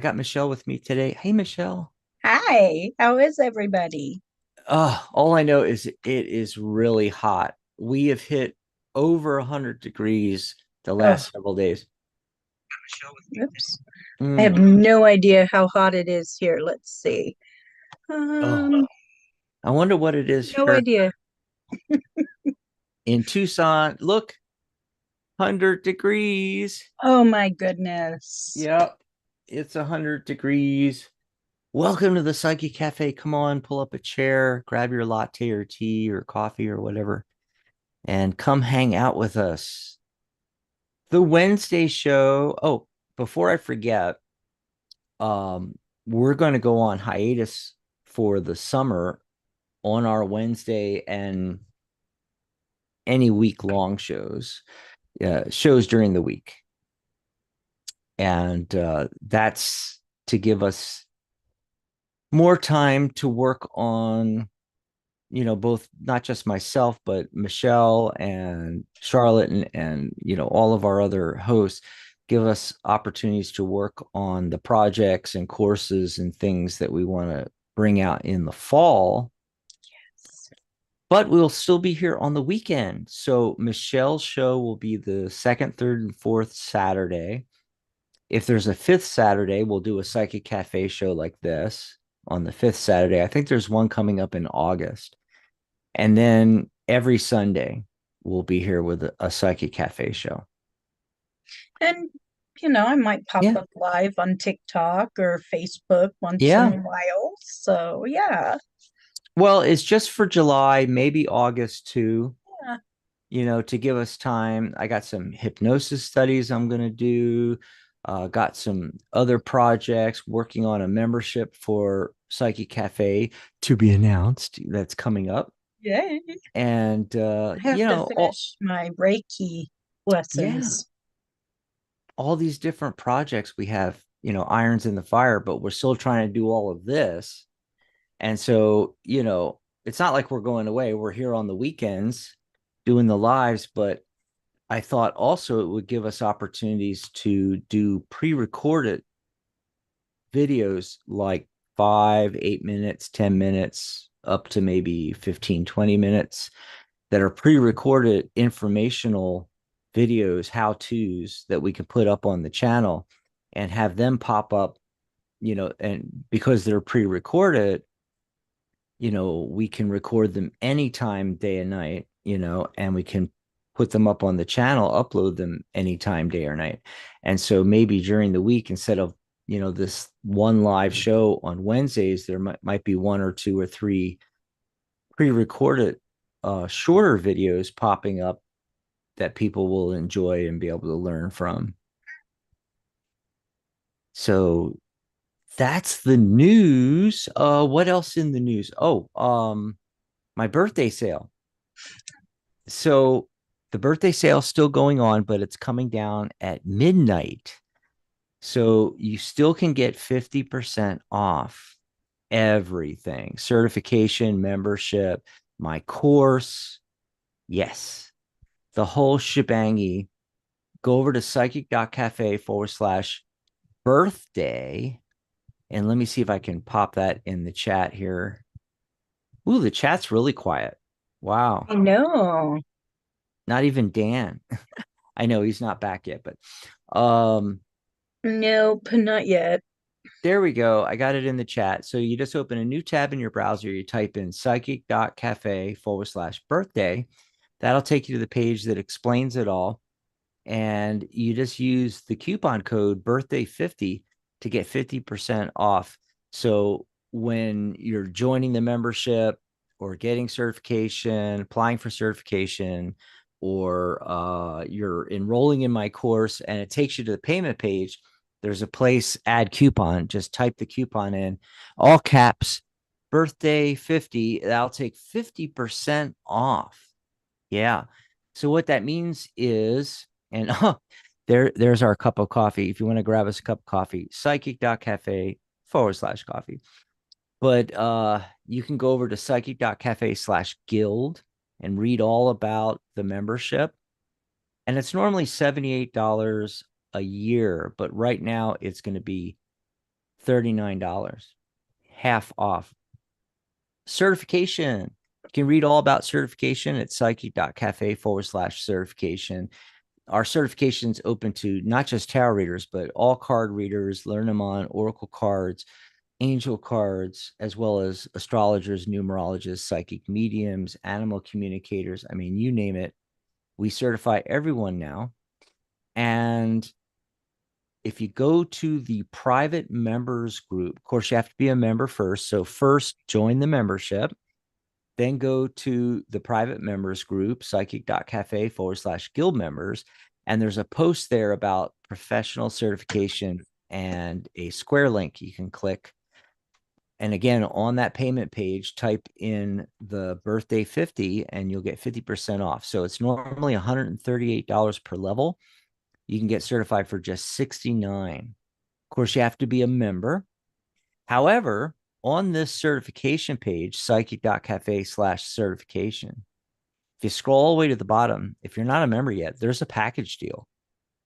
Got Michelle with me today. Hey, Michelle. Hi, how is everybody? All I know is it is really hot. We have hit over 100 degrees the Oh, last several days. oops. I have Mm. no idea how hot it is here. Let's see. Oh, Um, I wonder what it is no here idea. in Tucson. Look, 100 degrees. Oh my goodness. Yep, it's 100 degrees. Welcome to the Psyche Cafe. Come on, pull up a chair, grab your latte or tea or coffee or whatever, and come hang out with us. The Wednesday show. Oh, before I forget, um, we're going to go on hiatus for the summer on our Wednesday and any week long shows, shows during the week. And that's to give us more time to work on, both not just myself, but Michelle and Charlotte and all of our other hosts give us opportunities to work on the projects and courses and things that we want to bring out in the fall, but we'll still be here on the weekend. So Michelle's show will be the second, third, and fourth Saturday. If there's a fifth Saturday, we'll do a Psychic Cafe show like this on the fifth Saturday. I think there's one coming up in August. And then every Sunday, we'll be here with a Psychic Cafe show. And, I might pop Yeah. up live on TikTok or Facebook once in Yeah. a while. So, yeah. Well, it's just for July, maybe August too, Yeah. to give us time. I got some hypnosis studies I'm going to do. Got some other projects, working on a membership for Psychic Cafe to be announced that's coming up. Yay. And, I have to finish my Reiki yeah, lessons. all these different projects we have, irons in the fire, but we're still trying to do all of this. And so, it's not like we're going away. We're here on the weekends doing the lives, but I thought also it would give us opportunities to do pre-recorded videos like 5, 8 minutes, 10 minutes, up to maybe 15, 20 minutes that are pre-recorded informational videos, how to's that we can put up on the channel and have them pop up, and because they're pre-recorded, we can record them anytime, day and night, and we can put them up on the channel, upload them anytime, day or night. And so maybe during the week, instead of, this one live show on Wednesdays, there might be one or two or three pre-recorded shorter videos popping up that people will enjoy and be able to learn from. So that's the news. What else in the news? Oh, my birthday sale. So the birthday sale's still going on, but it's coming down at midnight. So you still can get 50% off everything: certification, membership, my course. Yes, the whole shebangy. Go over to psychic.cafe/birthday. And let me see if I can pop that in the chat here. Ooh, the chat's really quiet. Wow. I know. Not even Dan. I know he's not back yet, but um Nope, not yet. there we go. I got it in the chat. So you just open a new tab in your browser. You type in psychic.cafe/birthday. That'll take you to the page that explains it all. And you just use the coupon code birthday50 to get 50% off. So when you're joining the membership or getting certification, applying for certification, or you're enrolling in my course and it takes you to the payment page, there's a place, add coupon. Just type the coupon in, all caps, birthday 50. That'll take 50% off. Yeah. So what that means is, and there's our cup of coffee. If you want to grab us a cup of coffee, psychic.cafe/coffee. But you can go over to psychic.cafe/guild and read all about the membership. And it's normally $78 a year, but right now it's going to be $39, half off. Certification. You can read all about certification at psychic.cafe/certification. Our certification's open to not just tarot readers, but all card readers. Learn them on oracle cards, angel cards, as well as astrologers, numerologists, psychic mediums, animal communicators. I mean, you name it. We certify everyone now. And if you go to the private members group, of course, you have to be a member first. So, first, join the membership. Then go to the private members group, psychic.cafe/guild members. And there's a post there about professional certification and a square link you can click. And again, on that payment page, type in the birthday 50 and you'll get 50% off. So it's normally $138 per level. You can get certified for just $69. Of course, you have to be a member. However, on this certification page, psychic.cafe/certification, if you scroll all the way to the bottom, if you're not a member yet, there's a package deal.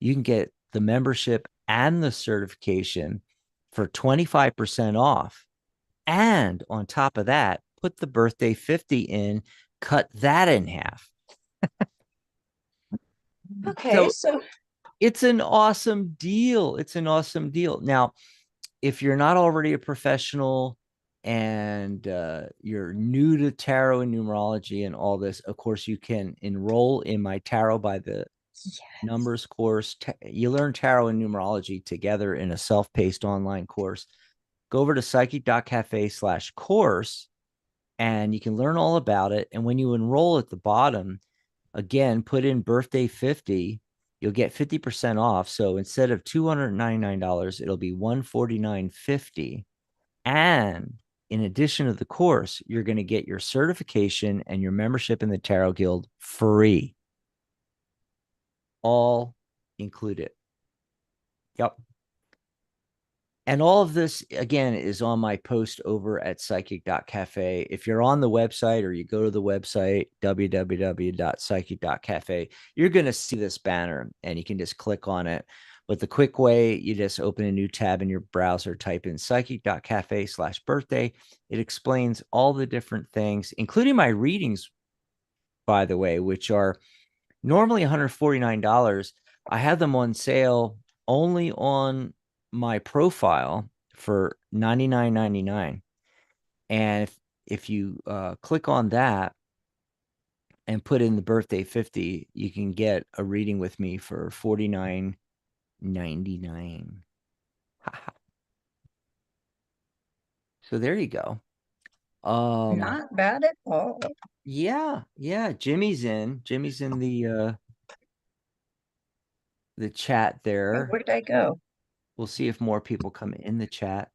You can get the membership and the certification for 25% off. And on top of that, put the birthday 50 in, cut that in half. Okay, So so it's an awesome deal. It's an awesome deal. Now, if you're not already a professional and you're new to tarot and numerology and all this, of course, you can enroll in my Tarot by the yes. Numbers course. You learn tarot and numerology together in a self-paced online course. Go over to psychic.cafe/course and you can learn all about it. And when you enroll at the bottom, again, put in birthday 50, you'll get 50% off. So instead of $299, it'll be $149.50. And in addition to the course, you're going to get your certification and your membership in the Tarot Guild free, all included. Yep. And all of this, again, is on my post over at psychic.cafe. If you're on the website or you go to the website, www.psychic.cafe, you're going to see this banner and you can just click on it. But the quick way, you just open a new tab in your browser, type in psychic.cafe/birthday. It explains all the different things, including my readings, by the way, which are normally $149. I have them on sale only on my profile for $99.99. And if you click on that and put in the birthday 50, you can get a reading with me for $49.99. So there you go. Not bad at all. Yeah, Jimmy's in. Jimmy's in the chat Oh, there. where did I go? We'll see if more people come in the chat.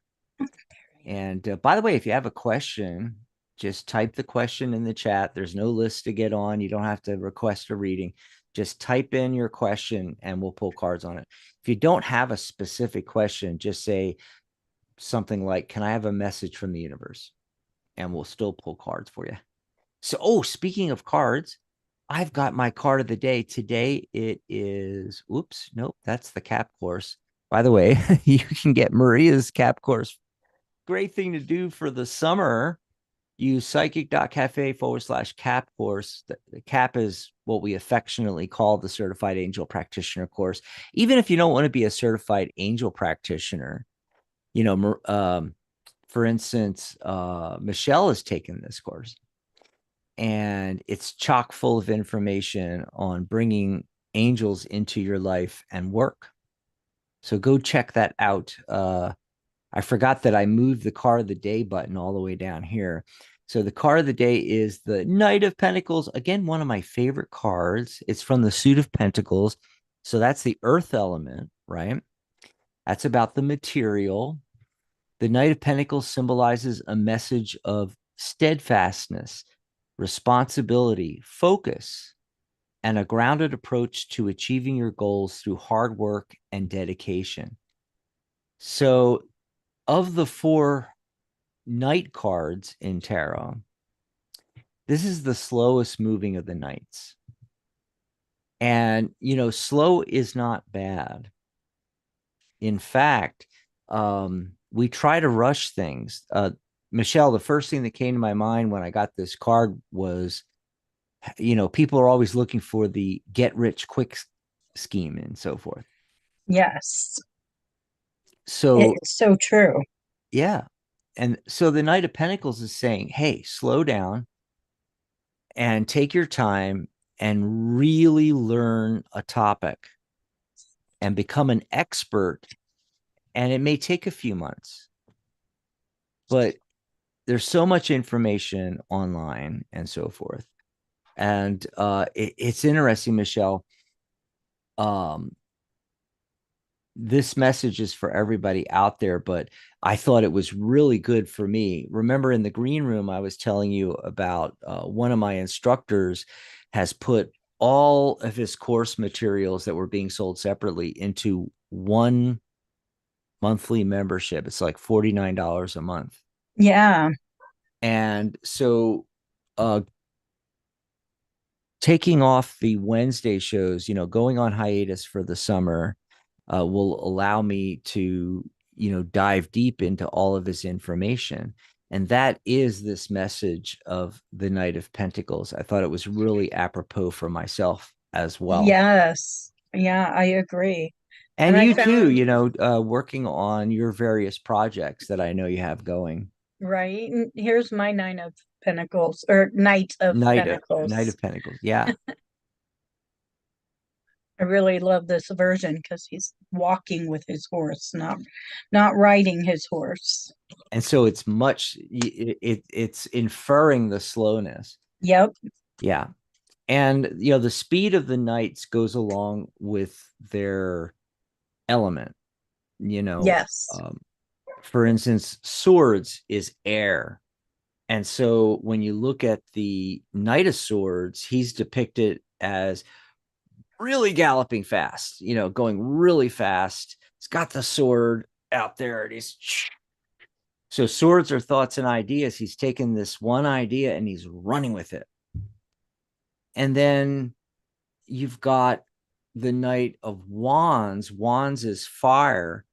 And by the way, if you have a question, just type the question in the chat. There's no list to get on. You don't have to request a reading. Just type in your question and we'll pull cards on it. If you don't have a specific question, just say something like, "Can I have a message from the universe?" And we'll still pull cards for you. So, oh, speaking of cards, I've got my card of the day. Today it is, oops, nope, that's the cap course. By the way, you can get Maria's cap course. Great thing to do for the summer. Use psychic.cafe/cap course. The cap is what we affectionately call the certified angel practitioner course. Even if you don't want to be a certified angel practitioner, you know, for instance, Michelle has taken this course and it's chock full of information on bringing angels into your life and work. So go check that out. I forgot that I moved the card of the day button all the way down here. So the card of the day is the Knight of Pentacles. Again, one of my favorite cards. It's from the suit of Pentacles. So that's the earth element, right? That's about the material. The Knight of Pentacles symbolizes a message of steadfastness, responsibility, focus, and a grounded approach to achieving your goals through hard work and dedication. So, of the four Knight cards in tarot, this is the slowest moving of the Knights. And, you know, slow is not bad. In fact, we try to rush things. Michelle, the first thing that came to my mind when I got this card was, people are always looking for the get rich quick scheme and so forth. Yes, So, it's so true. yeah. And so the Knight of Pentacles is saying, hey, slow down and take your time and really learn a topic and become an expert. And it may take a few months, but there's so much information online and so forth. And it's interesting, Michelle. Um, this message is for everybody out there, but I thought it was really good for me. Remember in the green room, I was telling you about one of my instructors has put all of his course materials that were being sold separately into one monthly membership. It's like $49 a month. Yeah. And so uh, taking off the Wednesday shows, going on hiatus for the summer will allow me to, dive deep into all of this information. And that is this message of the Knight of Pentacles. I thought it was really apropos for myself as well. Yes. Yeah, I agree. And And I you too, found, working on your various projects that I know you have going. right, and here's my Nine of Pentacles or Knight of Knight Pentacles. of Pentacles. Yeah. I really love this version because he's walking with his horse, not riding his horse. And so it's it's inferring the slowness. Yep. Yeah. And the speed of the knights goes along with their element, you know. Yes. Um, for instance, swords is air. And so when you look at the Knight of Swords, he's depicted as really galloping fast, going really fast. He's got the sword out there and he's so swords are thoughts and ideas. He's taken this one idea and he's running with it. And then you've got the Knight of Wands. Wands is fire.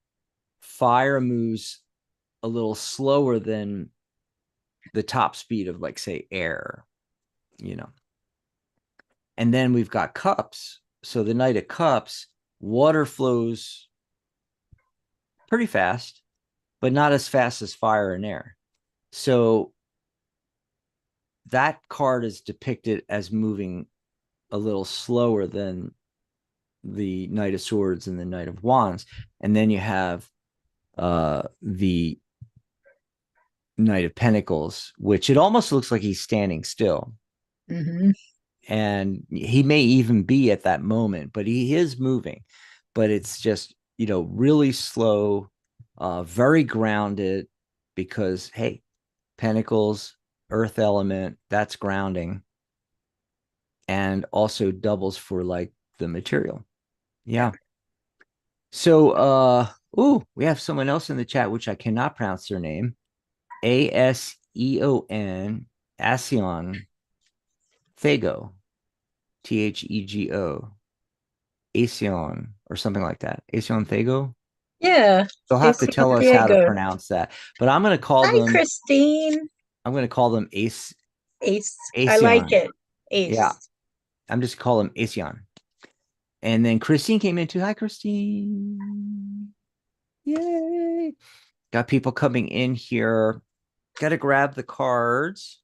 Fire moves a little slower than the top speed of, like, say, air, you know. And then we've got cups. So the Knight of Cups, water flows pretty fast, but not as fast as fire and air. So that card is depicted as moving a little slower than the Knight of Swords and the Knight of Wands. And then you have the Knight of Pentacles, which it almost looks like he's standing still. Hmm. And he may even be at that moment, but he is moving. But it's just, really slow, very grounded, because, hey, Pentacles, earth element, that's grounding, and also doubles for like the material. Yeah. Yeah. So, we have someone else in the chat, which I cannot pronounce their name. Aseon, Aseon Fago, Thego, Aseon, or something like that. Aseon Fago. Yeah. They'll have to It's tell us how to Diego. pronounce that. But I'm going to call Hi, them. Christine. I'm going to call them Ace. I like Aseon. it. Yeah, Ace. I'm just call them Aseon. And then Christine came in too. Hi, Christine. Yay. Got people coming in here. Got to grab the cards.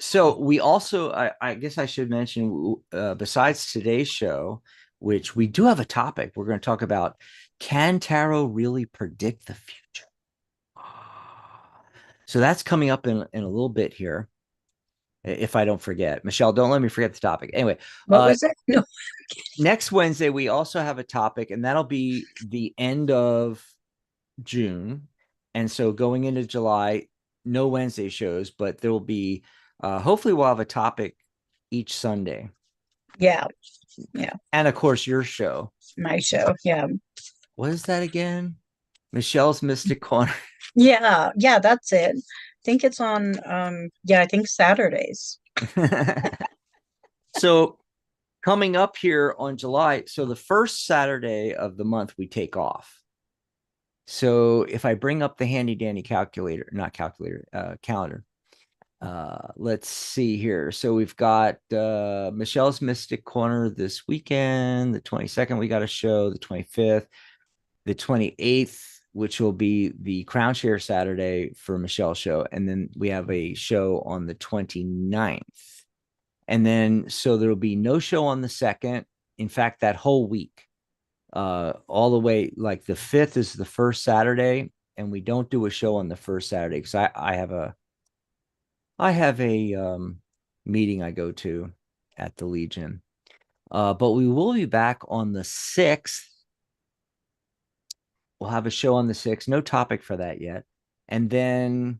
So we also, I guess I should mention, besides today's show, which we do have a topic, we're going to talk about, can tarot really predict the future? So that's coming up in a little bit here, if I don't forget. Michelle, don't let me forget the topic. Anyway, What was it? No. next Wednesday, we also have a topic, and that'll be the end of June. And so going into July, no Wednesday shows, but there will be, hopefully, we'll have a topic each Sunday. Yeah. Yeah. And of course, your show. My show. Yeah. What is that again? Michelle's Mystic Corner. Yeah. Yeah. That's it. I think it's on, yeah, I think Saturdays. So coming up here on July. So the first Saturday of the month, we take off. So if I bring up the handy dandy calculator, not calculator, calendar, let's see here. So we've got Michelle's Mystic Corner this weekend. The 22nd, we got a show. The 25th, the 28th, which will be the Crown Share Saturday for Michelle's show. And then we have a show on the 29th. And then so there'll be no show on the 2nd. In fact, that whole week, all the way, like the 5th is the first Saturday, and we don't do a show on the first Saturday because I have a meeting I go to at the Legion. But we will be back on the 6th. We'll have a show on the 6th. No topic for that yet. And then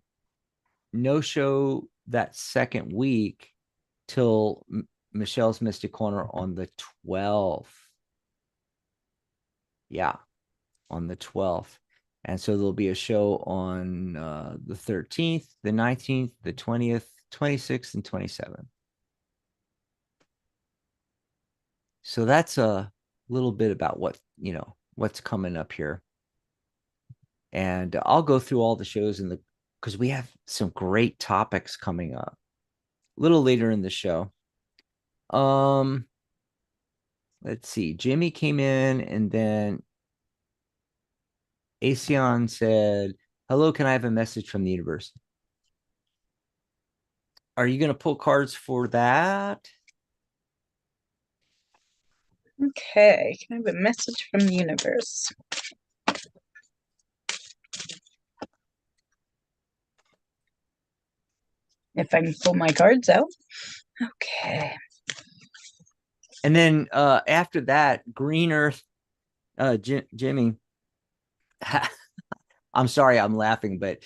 no show that second week till Michelle's Mystic Corner on the 12th. Yeah, on the 12th. And so there'll be a show on the 13th, the 19th, the 20th, 26th, and 27th. So that's a little bit about what's coming up here. And I'll go through all the shows because we have some great topics coming up a little later in the show. Um, let's see. Jimmy came in and then Asion said, "Hello, can I have a message from the universe?" Are you going to pull cards for that? Okay, can I have a message from the universe? If I can pull my cards out. Okay. And then after that, Green Earth, Jimmy, I'm sorry, I'm laughing, but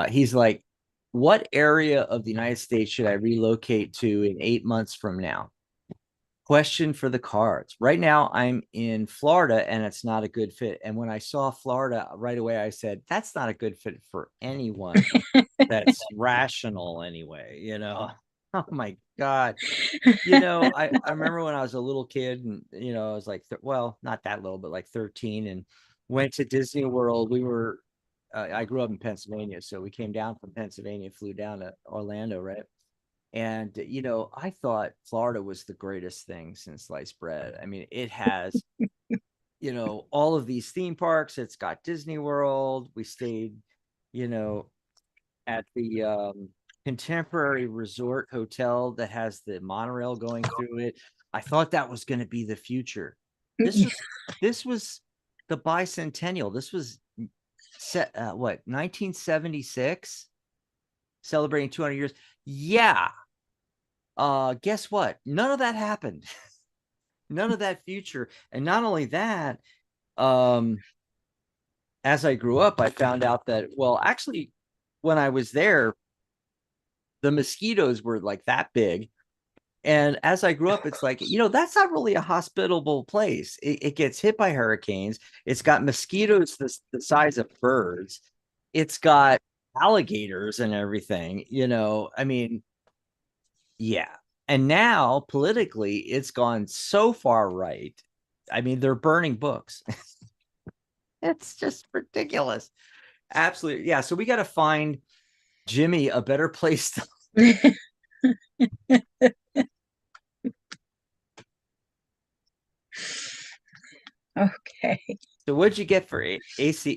he's like, what area of the United States should I relocate to in 8 months from now? Question for the cards. Right now, I'm in Florida and it's not a good fit. And when I saw Florida right away, I said, that's not a good fit for anyone that's rational anyway. Oh my God. I remember when I was a little kid and, I was like, well, not that little, but like 13 and went to Disney World. I grew up in Pennsylvania. So we came down from Pennsylvania, flew down to Orlando, right? And, I thought Florida was the greatest thing since sliced bread. I mean, it has, all of these theme parks. It's got Disney World. We stayed, you know, at the Contemporary Resort Hotel that has the monorail going through it. I thought that was going to be the future. This was this was the bicentennial. This was set what 1976, celebrating 200 years. Yeah. Guess what? None of that happened. None of that future. And not only that, um, as I grew up, I found out that, well, actually, when I was there, the mosquitoes were like that big. And as I grew up, it's like, that's not really a hospitable place. It gets hit by hurricanes. It's got mosquitoes the size of birds. It's got alligators and everything, I mean, yeah. And now politically, it's gone so far right. I mean, they're burning books. It's just ridiculous. Absolutely. Yeah. So we got to find Jimmy a better place to. Okay. So what'd you get for Ace.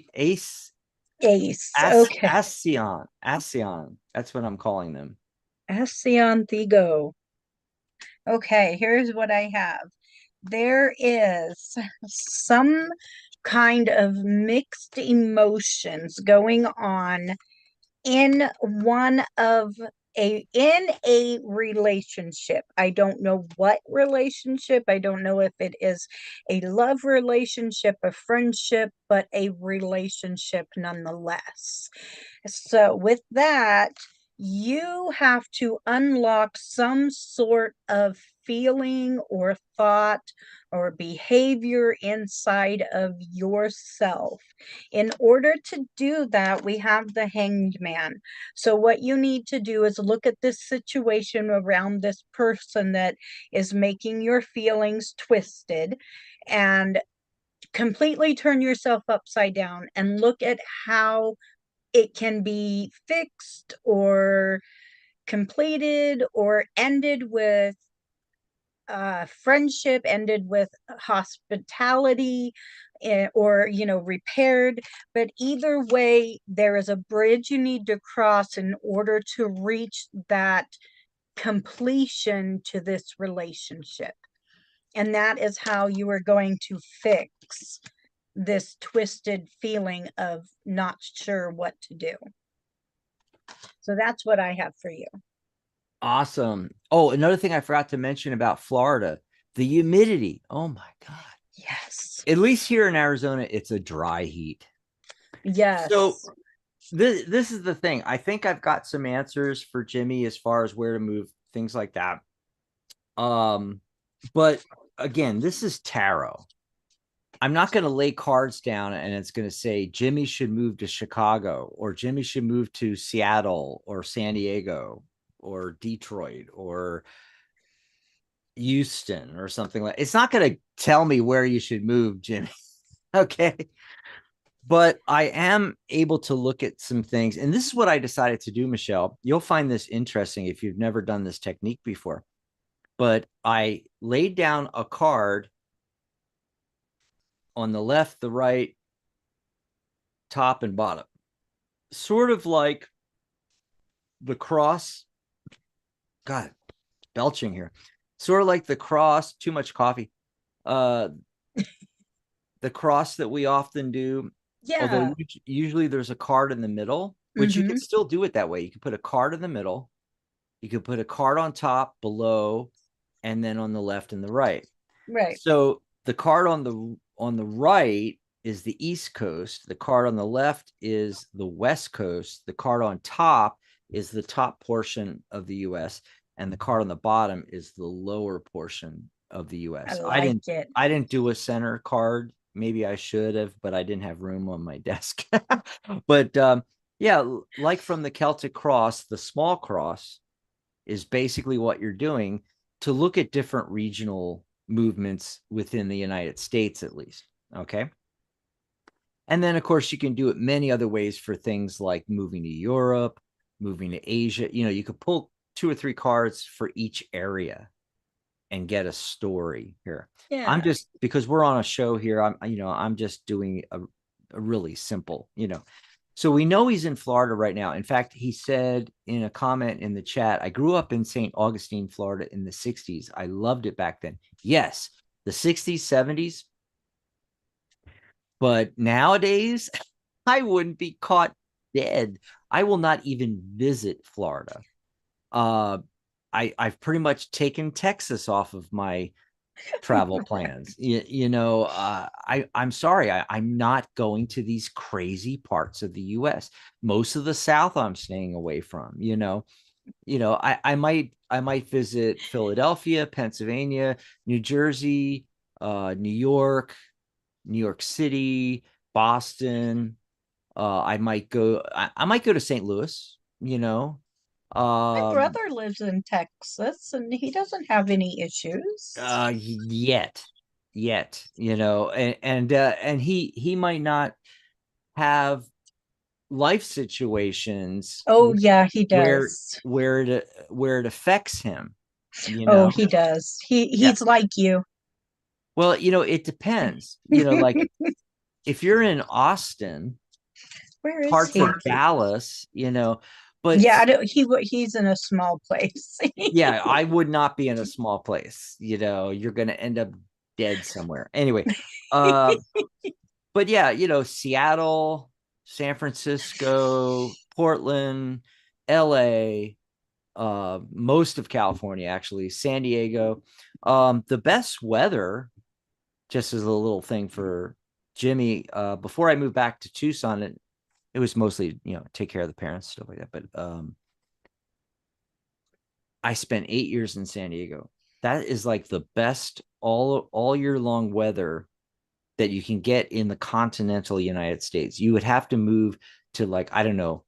Okay. ASEAN? That's what I'm calling them. Ascion Thigo. Okay, here's what I have. There is some kind of mixed emotions going on in one of a relationship. I don't know what relationship. I don't know if it is a love relationship, a friendship, but a relationship nonetheless. So with that, you have to unlock some sort of feeling or thought or behavior inside of yourself. In order to do that, we have the Hanged Man. So, what you need to do is look at this situation around this person that is making your feelings twisted and completely turn yourself upside down and look at how it can be fixed or completed or ended with friendship, ended with hospitality, or repaired. But either way, there is a bridge you need to cross in order to reach that completion to this relationship, and that is how you are going to fix this twisted feeling of not sure what to do. So that's what I have for you. Awesome. Oh, another thing I forgot to mention about Florida, the humidity. Oh my God. Yes. At least here in Arizona, it's a dry heat. So Yes. this is the thing. I think I've got some answers for Jimmy as far as where to move, things like that. But again, this is tarot. I'm not going to lay cards down and it's going to say Jimmy should move to Chicago or Jimmy should move to Seattle or San Diego or Detroit or Houston or something like. It's not going to tell me where you should move, Jimmy. Okay. But I am able to look at some things. And this is what I decided to do, Michelle. You'll find this interesting if you've never done this technique before. But I laid down a card on the left, the right, top, and bottom, sort of like the cross. God, belching here. Sort of like the cross, too much coffee. Uh, the cross that we often do, although Yeah. usually there's a card in the middle, which you can Mm-hmm. still do it that way. You can put a card in the middle, you could put a card on top, below, and then on the left and the right. Right. So the card on the right is the East Coast. The card on the left is the West Coast. The card on top is the top portion of the US, and the card on the bottom is the lower portion of the I US. I like didn't it. I didn't do a center card. Maybe I should have, but I didn't have room on my desk. But yeah, like from the Celtic cross, the small cross is basically what you're doing to look at different regional movements within the United States, at least. Okay. And then, of course, you can do it many other ways for things like moving to Europe, moving to Asia. You could pull two or three cards for each area and get a story here. I'm Yeah. just because we're on a show here. I'm just doing a really simple. So we know he's in Florida right now. In fact, he said in a comment in the chat, I grew up in St. Augustine, Florida in the 60s. I loved it back then. Yes, the 60s, 70s. But nowadays, I wouldn't be caught dead. I will not even visit Florida. Uh, I've pretty much taken Texas off of my travel plans. I'm sorry, I'm not going to these crazy parts of the U.S. Most of the South I'm staying away from. I might visit Philadelphia, Pennsylvania, New Jersey, New York City, Boston. I might go to St. Louis. My Um, brother lives in Texas and he doesn't have any issues. yet, and he might not have life situations Oh, yeah, he where does. where it affects him, you Oh, know. he does. Yeah. He's like you. Well, it depends. Like if you're in Austin, Where is parts he? of Dallas, but Yeah, I don't, he's in a small place. yeah, I would not be in a small place. You're going to end up dead somewhere. Anyway, uh, but yeah, Seattle, San Francisco, Portland, LA, most of California, actually, San Diego. The best weather, just as a little thing for Jimmy, before I moved back to Tucson, it was mostly, take care of the parents, stuff like that. But I spent 8 years in San Diego. That is like the best all year long weather that you can get in the continental United States. You would have to move to, like, I don't know,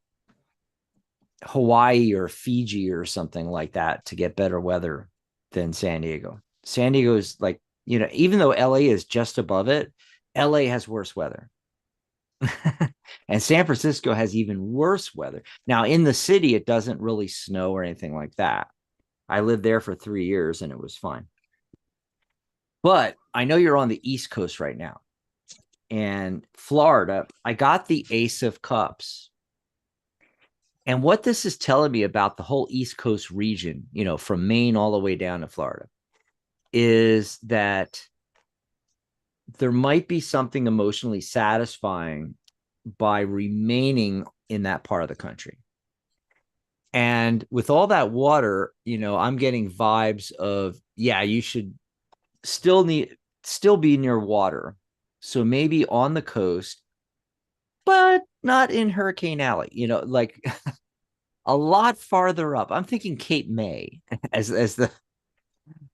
Hawaii or Fiji or something like that to get better weather than San Diego. San Diego is like, even though LA is just above it, LA has worse weather. And San Francisco has even worse weather. Now, in the city, it doesn't really snow or anything like that. I lived there for 3 years and it was fine. But I know you're on the East Coast right now. And Florida, I got the Ace of Cups. And what this is telling me about the whole East Coast region, from Maine all the way down to Florida, is that there might be something emotionally satisfying by remaining in that part of the country. And with all that water, I'm getting vibes of, yeah, you should still be near water. So maybe on the coast, but not in Hurricane Alley, like a lot farther up. I'm thinking Cape May as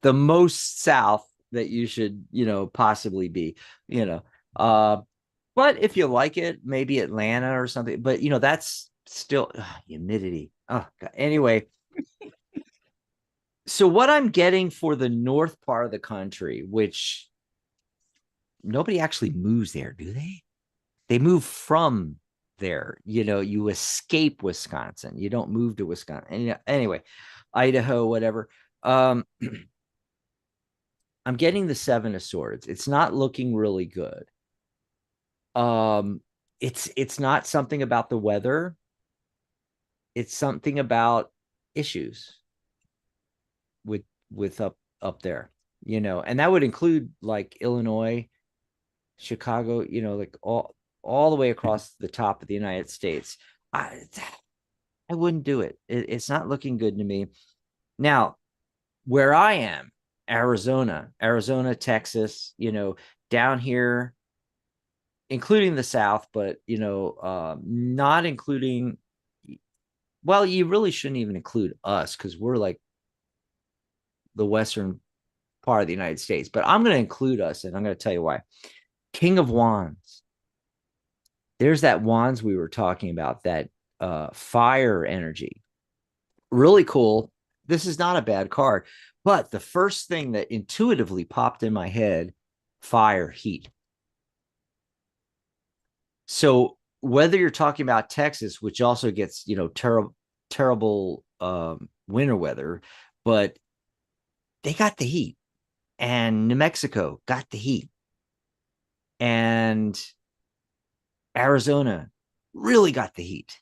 the most south that you should, possibly be, you know. Uh, but if you like it, maybe Atlanta or something. But that's still humidity. Oh God. Anyway, so what I'm getting for the north part of the country, which nobody actually moves there, do they? They move from there. You escape Wisconsin. You don't move to Wisconsin. And anyway, Idaho, whatever. Um, I'm getting the Seven of Swords. It's not looking really good. Um, it's not something about the weather. It's something about issues with up there, and that would include like Illinois, Chicago, like all the way across the top of the United States. I wouldn't do it. It's not looking good to me. Now, where I am, Arizona, Texas, down here, including the South, but not including. Well, you really shouldn't even include us because we're like the western part of the United States. But I'm going to include us, and I'm going to tell you why. King of Wands. There's that wands we were talking about, that fire energy. Really cool. This is not a bad card, but the first thing that intuitively popped in my head, fire, heat. So whether you're talking about Texas, which also gets, terrible winter weather, but they got the heat, and New Mexico got the heat, and Arizona really got the heat.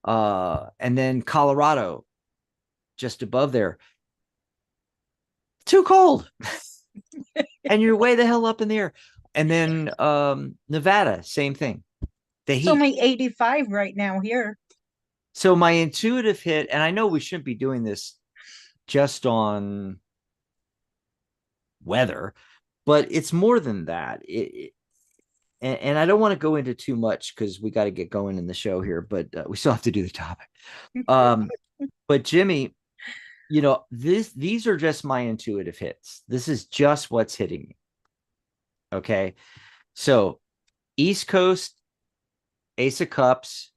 And then Colorado, just above there, too cold. And you're way the hell up in the air. And then Nevada, same thing. The It's heat. only 85 right now here. So my intuitive hit, and I know we shouldn't be doing this just on weather, but it's more than that. And I don't want to go into too much because we got to get going in the show here, but we still have to do the topic. Um, but Jimmy, these are just my intuitive hits. This is just what's hitting me. Okay. So East Coast, Ace of Cups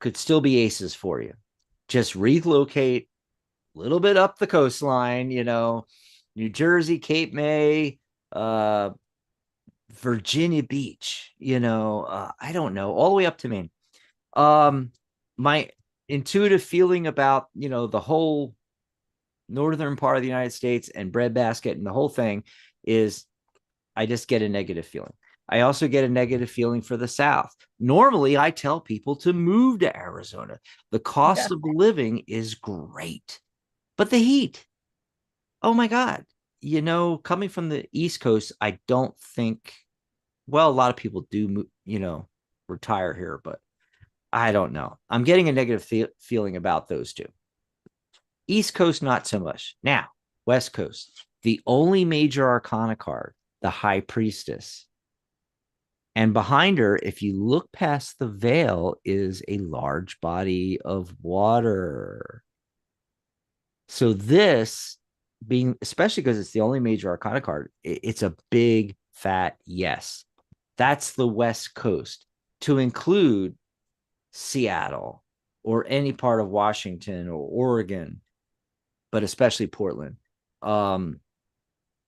could still be aces for you. Just relocate a little bit up the coastline, New Jersey, Cape May, Virginia Beach, I don't know, all the way up to Maine. My intuitive feeling about, the whole northern part of the United States and breadbasket and the whole thing is I just get a negative feeling. I also get a negative feeling for the South. Normally, I tell people to move to Arizona. The Yeah. cost of living is great, but the heat, oh my God. Coming from the East Coast, I don't think, well, a lot of people do, retire here, but I don't know. I'm getting a negative feeling about those two. East Coast, not so much. Now, West Coast, the only major arcana card, the High Priestess. And behind her, if you look past the veil, is a large body of water. So this being, especially because it's the only major arcana card, it's a big fat yes. That's the West Coast, to include Seattle or any part of Washington or Oregon, but especially Portland, um,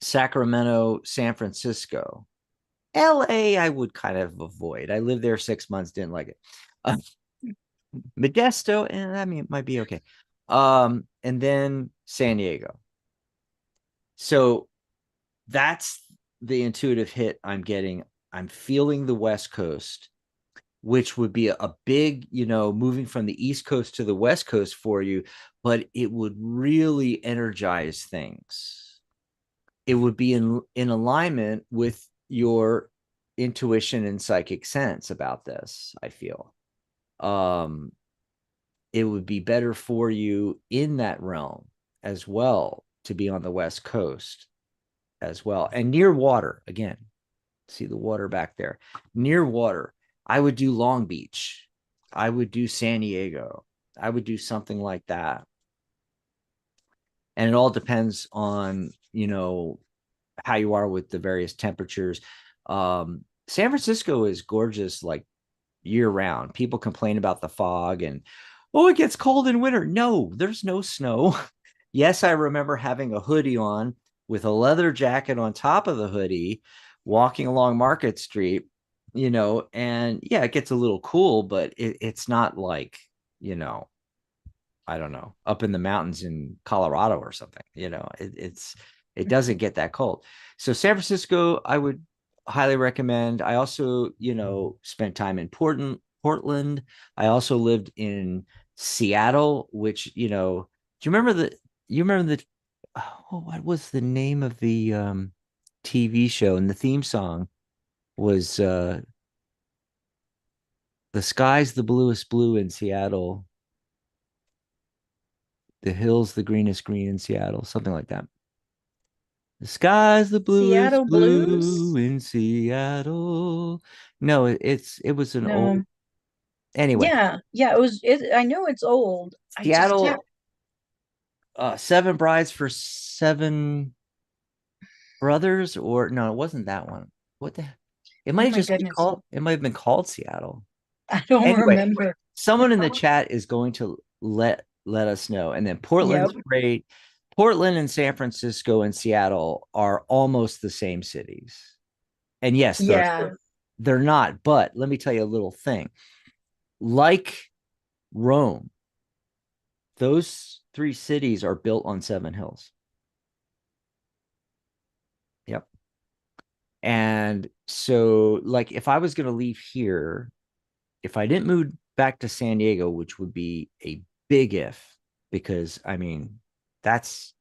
Sacramento, San Francisco. LA, I would kind of avoid. I lived there 6 months, didn't like it. Uh, Modesto, and I mean, it might be okay. And then San Diego. So that's the intuitive hit I'm getting. I'm feeling the West Coast, which would be a big, moving from the East Coast to the West Coast for you, but it would really energize things. It would be in alignment with your intuition and psychic sense about this, I feel. Um, it would be better for you in that realm as well to be on the West Coast as well and near water again. See the water back there, near water. I would do Long Beach. I would do San Diego. I would do something like that. And it all depends on, how you are with the various temperatures. San Francisco is gorgeous, like year round. People complain about the fog and, oh, it gets cold in winter. No, there's no snow. Yes, I remember having a hoodie on with a leather jacket on top of the hoodie, walking along Market Street, and yeah, it gets a little cool, but it's not like, you know, I don't know, up in the mountains in Colorado or something. It doesn't get that cold. So San Francisco, I would highly recommend. I also, spent time in Portland. I also lived in Seattle, which, do you remember the oh, what was the name of the TV show? And the theme song was The Sky's the Bluest Blue in Seattle, the hills the greenest green in Seattle, something like that. The sky's the bluest Seattle blue Blues? in Seattle. No, it was an old, No. anyway. Yeah, yeah, I know it's old. I just can't. Seattle, Seven Brides for Seven Brothers, or no, it wasn't that one. What the? It Oh might my just be goodness. called. It might have been called Seattle. I don't Anyway, remember. someone in the chat is going to let us know. And then Yep. Portland's great. Portland and San Francisco and Seattle are almost the same cities. And yes, Yeah. they're not, but let me tell you a little thing. Like Rome, those three cities are built on seven hills. Yep. And so, like, if I was going to leave here, if I didn't move back to San Diego, which would be a big if, because I mean, that's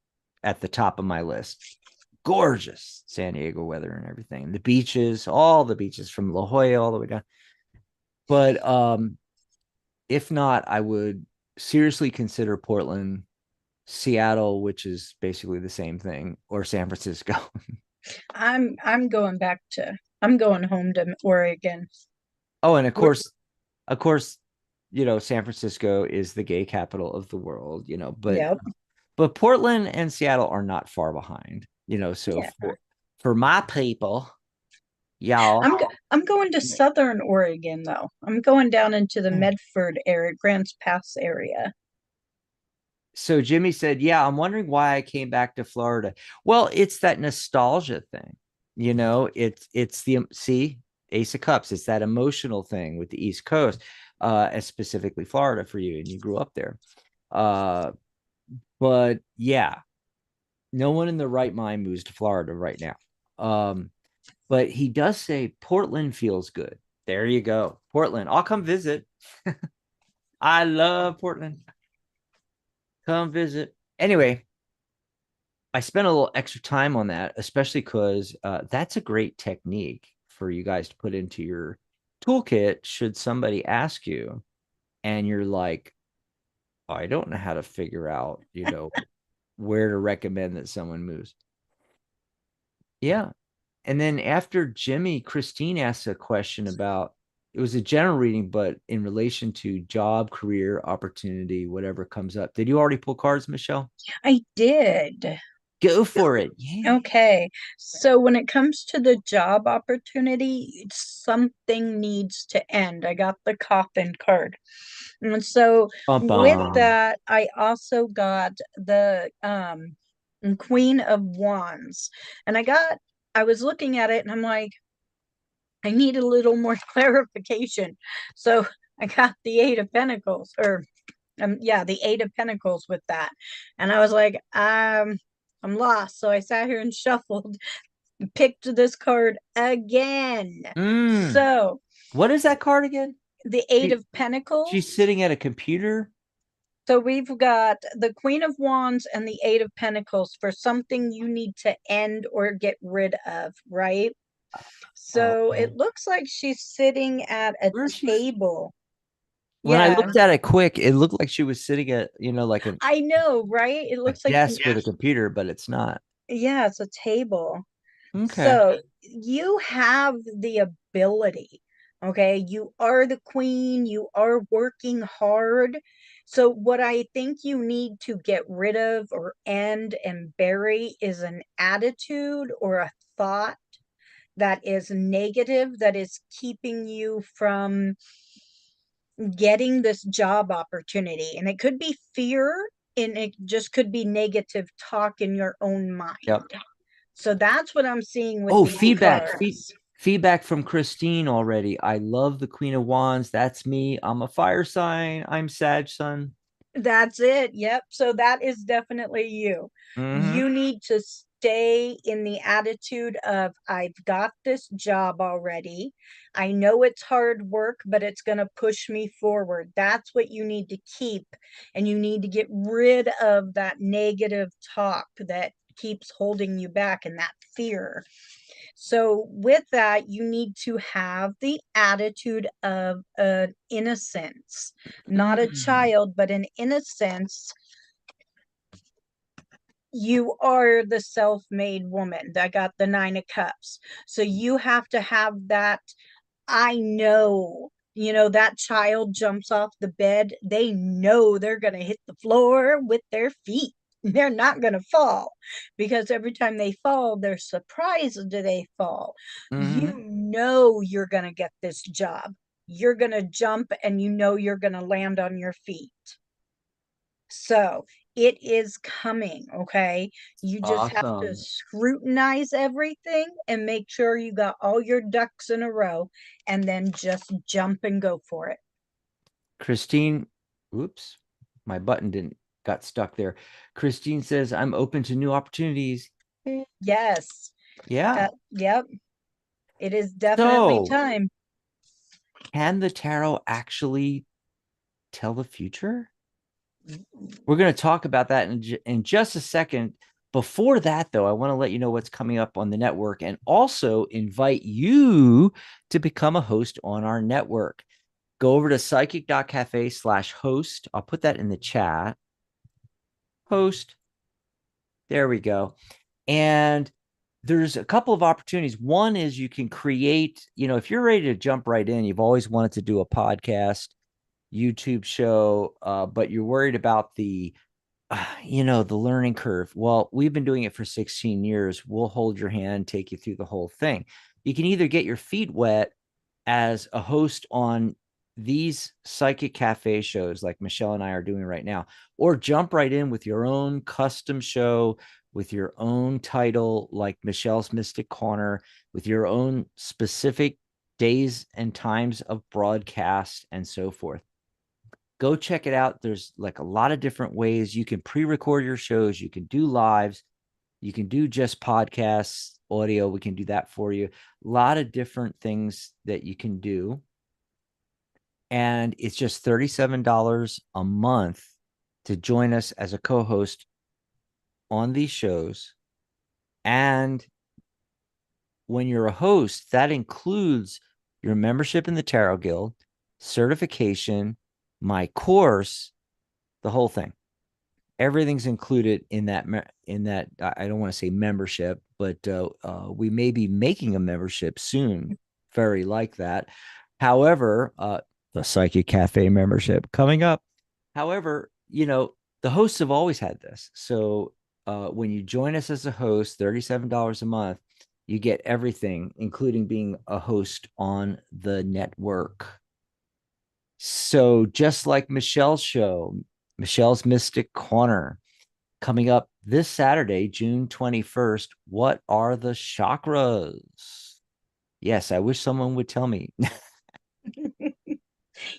at the top of my list. Gorgeous San Diego weather and everything. The beaches, all the beaches from La Jolla all the way down. But if not, I would seriously consider Portland, Seattle, which is basically the same thing, or San Francisco. I'm going home to Oregon. Oh, and We're, of course, San Francisco is the gay capital of the world, yep. but Portland and Seattle are not far behind, so Yeah. for my people, y'all. I'm going to Southern Oregon though. I'm going down into the Medford area, Grants Pass area. So Jimmy said, "Yeah, I'm wondering why I came back to Florida." Well, it's that nostalgia thing. It's the see, Ace of Cups. It's that emotional thing with the East Coast, and specifically Florida for you, and you grew up there. Uh, but yeah, no one in the right mind moves to Florida right now. Um, but he does say Portland feels good. There you go, Portland. I'll come visit. I love Portland. Come visit. Anyway, I spent a little extra time on that, especially because that's a great technique for you guys to put into your toolkit should somebody ask you and you're like, oh, I don't know how to figure out, where to recommend that someone moves. Yeah. And then after Jimmy, Christine asked a question about it was a general reading, but in relation to job, career, opportunity, whatever comes up. Did you already pull cards, Michelle? I did. Go for it. Yeah. Okay. So when it comes to the job opportunity, something needs to end. I got the coffin card. And so Bum with bum. that, I also got the Queen of Wands. And I was looking at it and I'm like, I need a little more clarification. So I got the Eight of Pentacles, or yeah, the Eight of Pentacles with that. And I was like, I'm lost. So I sat here and shuffled, picked this card again. Mm. So What is that card again? the Eight She, of she's Pentacles. sitting at a computer. So we've got the Queen of Wands and the Eight of Pentacles for something you need to end or get rid of, right? So it Okay. looks like she's sitting at a Where is she? table. When I Yeah, looked at it quick, it looked like she was sitting at, like I know, right? It a looks like desk with a computer, but it's not. yeah, it's a table. Okay. So you have the ability, okay? You are the queen, you are working hard. So, what I think you need to get rid of or end and bury is an attitude or a thought that is negative, that is keeping you from getting this job opportunity. And it could be fear, and it just could be negative talk in your own Yep. mind. So that's what I'm seeing with Oh, these cards. feedback from Christine already. I love the Queen of Wands. That's me. I'm a fire sign. I'm Sag Sun. That's it. Yep. So that is definitely you. Mm-hmm. You need to stay in the attitude of, I've got this job already. I know it's hard work, but it's going to push me forward. That's what you need to keep. And you need to get rid of that negative talk that keeps holding you back and that fear. So, with that, you need to have the attitude of an innocence, not a Mm. child, but an innocence. You are the self made woman that got the Nine of Cups. So, you have to have that. I know, that child jumps off the bed, they know they're going to hit the floor with their feet. They're not going to fall because every time they fall, they're surprised do they fall. You Mm-hmm. know you're going to get this job. You're going to jump and you know you're going to land on your feet. So it is coming, okay? You just have to Awesome. scrutinize everything and make sure you got all your ducks in a row and then just jump and go for it. Christine, oops, my button didn't got stuck there. Christine says, I'm open to new opportunities. Yes. Yeah. Yep. It is definitely So, time. can the tarot actually tell the future? We're going to talk about that in just a second. Before that, though, I want to let you know what's coming up on the network and also invite you to become a host on our network. Go over to psychic.cafe/host. I'll put that in the chat. Host. There we go. And there's a couple of opportunities. One is you can create, if you're ready to jump right in, you've always wanted to do a podcast, YouTube show, but you're worried about the learning curve. Well, we've been doing it for 16 years. We'll hold your hand, take you through the whole thing. You can either get your feet wet as a host on these psychic cafe shows like Michelle and I are doing right now, or jump right in with your own custom show with your own title, like Michelle's Mystic Corner, with your own specific days and times of broadcast and so forth. Go check it out. There's like a lot of different ways you can pre-record your shows. You can do lives. You can do just podcasts, audio. We can do that for you. A lot of different things that you can do. And it's just $37 a month to join us as a co-host on these shows. And when you're a host, that includes your membership in the Tarot Guild, certification, my course, the whole thing. Everything's included in that. I don't want to say membership, but we may be making a membership soon, very like that. However, the Psychic Cafe membership coming up. However, the hosts have always had this. So when you join us as a host, $37 a month, you get everything, including being a host on the network. So just like Michelle's show, Michelle's Mystic Corner, coming up this Saturday, June 21st. What are the chakras? Yes, I wish someone would tell me.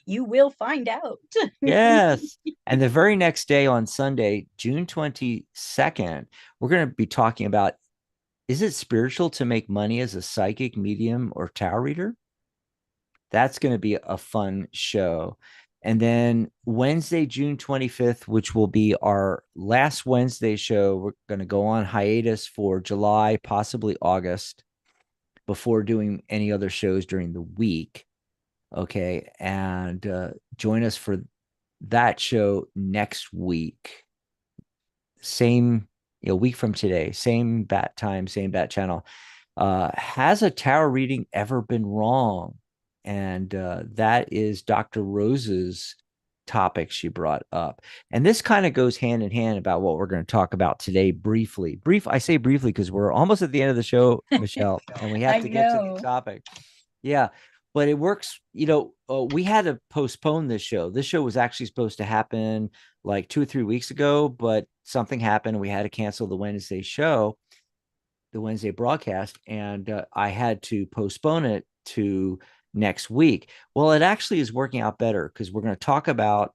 You will find out. Yes. And the very next day on Sunday, June 22nd, we're going to be talking about, is it spiritual to make money as a psychic, medium, or tarot reader? That's going to be a fun show. And then Wednesday, June 25th, which will be our last Wednesday show, we're going to go on hiatus for July, possibly August, before doing any other shows during the week. Okay. And join us for that show next week. Same, week from today, same bat time, same bat channel. Has a tarot reading ever been wrong? And that is Dr. Rose's topic she brought up. And this kind of goes hand in hand about what we're going to talk about today briefly. I say briefly because we're almost at the end of the show, Michelle, and we have I to get to the know. topic. Yeah, but it works. We had to postpone this show. This show was actually supposed to happen like 2 or 3 weeks ago, but something happened. We had to cancel the Wednesday show, the Wednesday broadcast, and I had to postpone it to next week. Well, it actually is working out better because we're going to talk about,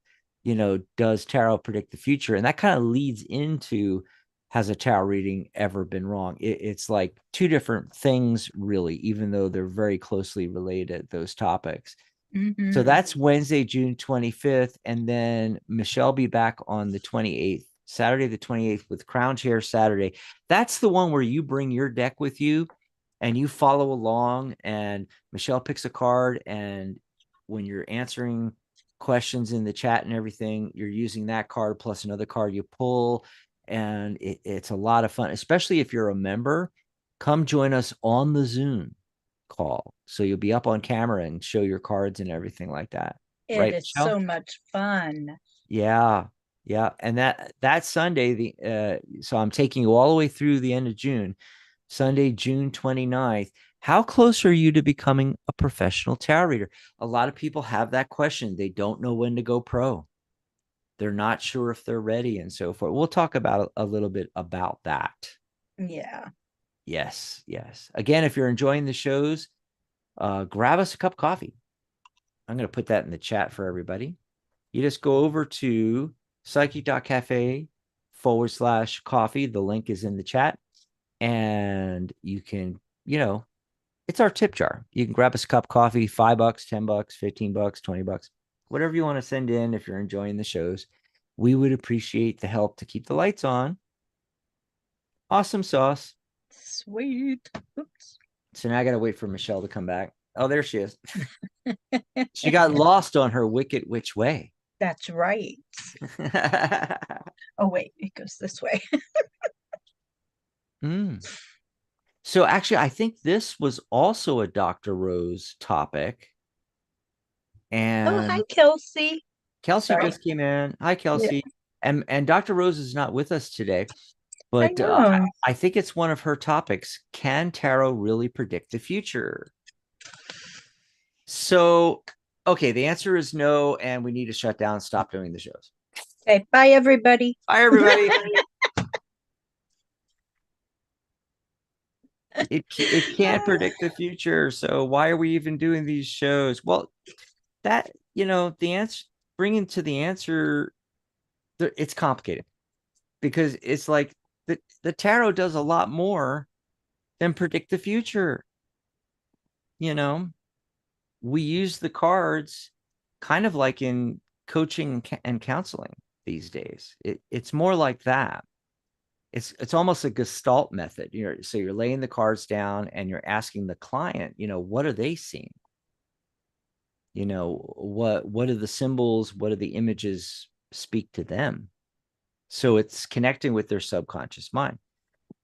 does tarot predict the future? And that kind of leads into, has a tarot reading ever been wrong? It's like two different things, really, even though they're very closely related, those topics. So Mm-hmm. that's Wednesday, June 25th. And then Michelle be back on the 28th, Saturday, the 28th, with Crown Chair Saturday. That's the one where you bring your deck with you and you follow along, and Michelle picks a card. And when you're answering questions in the chat and everything, you're using that card plus another card you pull. And it's a lot of fun, especially if you're a member. Come join us on the Zoom call. So you'll be up on camera and show your cards and everything like that. It Right, is Michelle? so much fun. Yeah. Yeah. And that Sunday, so I'm taking you all the way through the end of June, Sunday, June 29th. How close are you to becoming a professional tarot reader? A lot of people have that question. They don't know when to go pro. They're not sure if they're ready and so forth. We'll talk about a little bit about that. Yeah. Yes, yes. Again, if you're enjoying the shows, grab us a cup of coffee. I'm going to put that in the chat for everybody. You just go over to psychic.cafe/coffee. The link is in the chat. And you can, it's our tip jar. You can grab us a cup of coffee, $5, $10, $15, $20, whatever you want to send in if you're enjoying the shows. We would appreciate the help to keep the lights on. Awesome sauce. Sweet. Oops. So now I got to wait for Michelle to come back. Oh, there she is. She got lost on her wicked which way. That's right. Oh, wait, it goes this way. Mm. So actually, I think this was also a Dr. Rose topic. Oh, hi, And Kelsey. Kelsey Sorry. just came in. Hi, Yeah, Kelsey. And Dr. Rose is not with us today, I but know. I think it's one of her topics. Can tarot really predict the future? So, okay, the answer is no, and we need to shut down and stop doing the shows. Okay, bye, everybody. Bye, everybody. It can't predict the future. So why are we even doing these shows? Well, that, the answer, bringing to the answer, it's complicated because it's like the tarot does a lot more than predict the future. You know, we use the cards kind of like in coaching and counseling these days. It's more like that. It's almost a gestalt method. So you're laying the cards down and you're asking the client, what are they seeing? What do the symbols, what do the images speak to them? So it's connecting with their subconscious mind.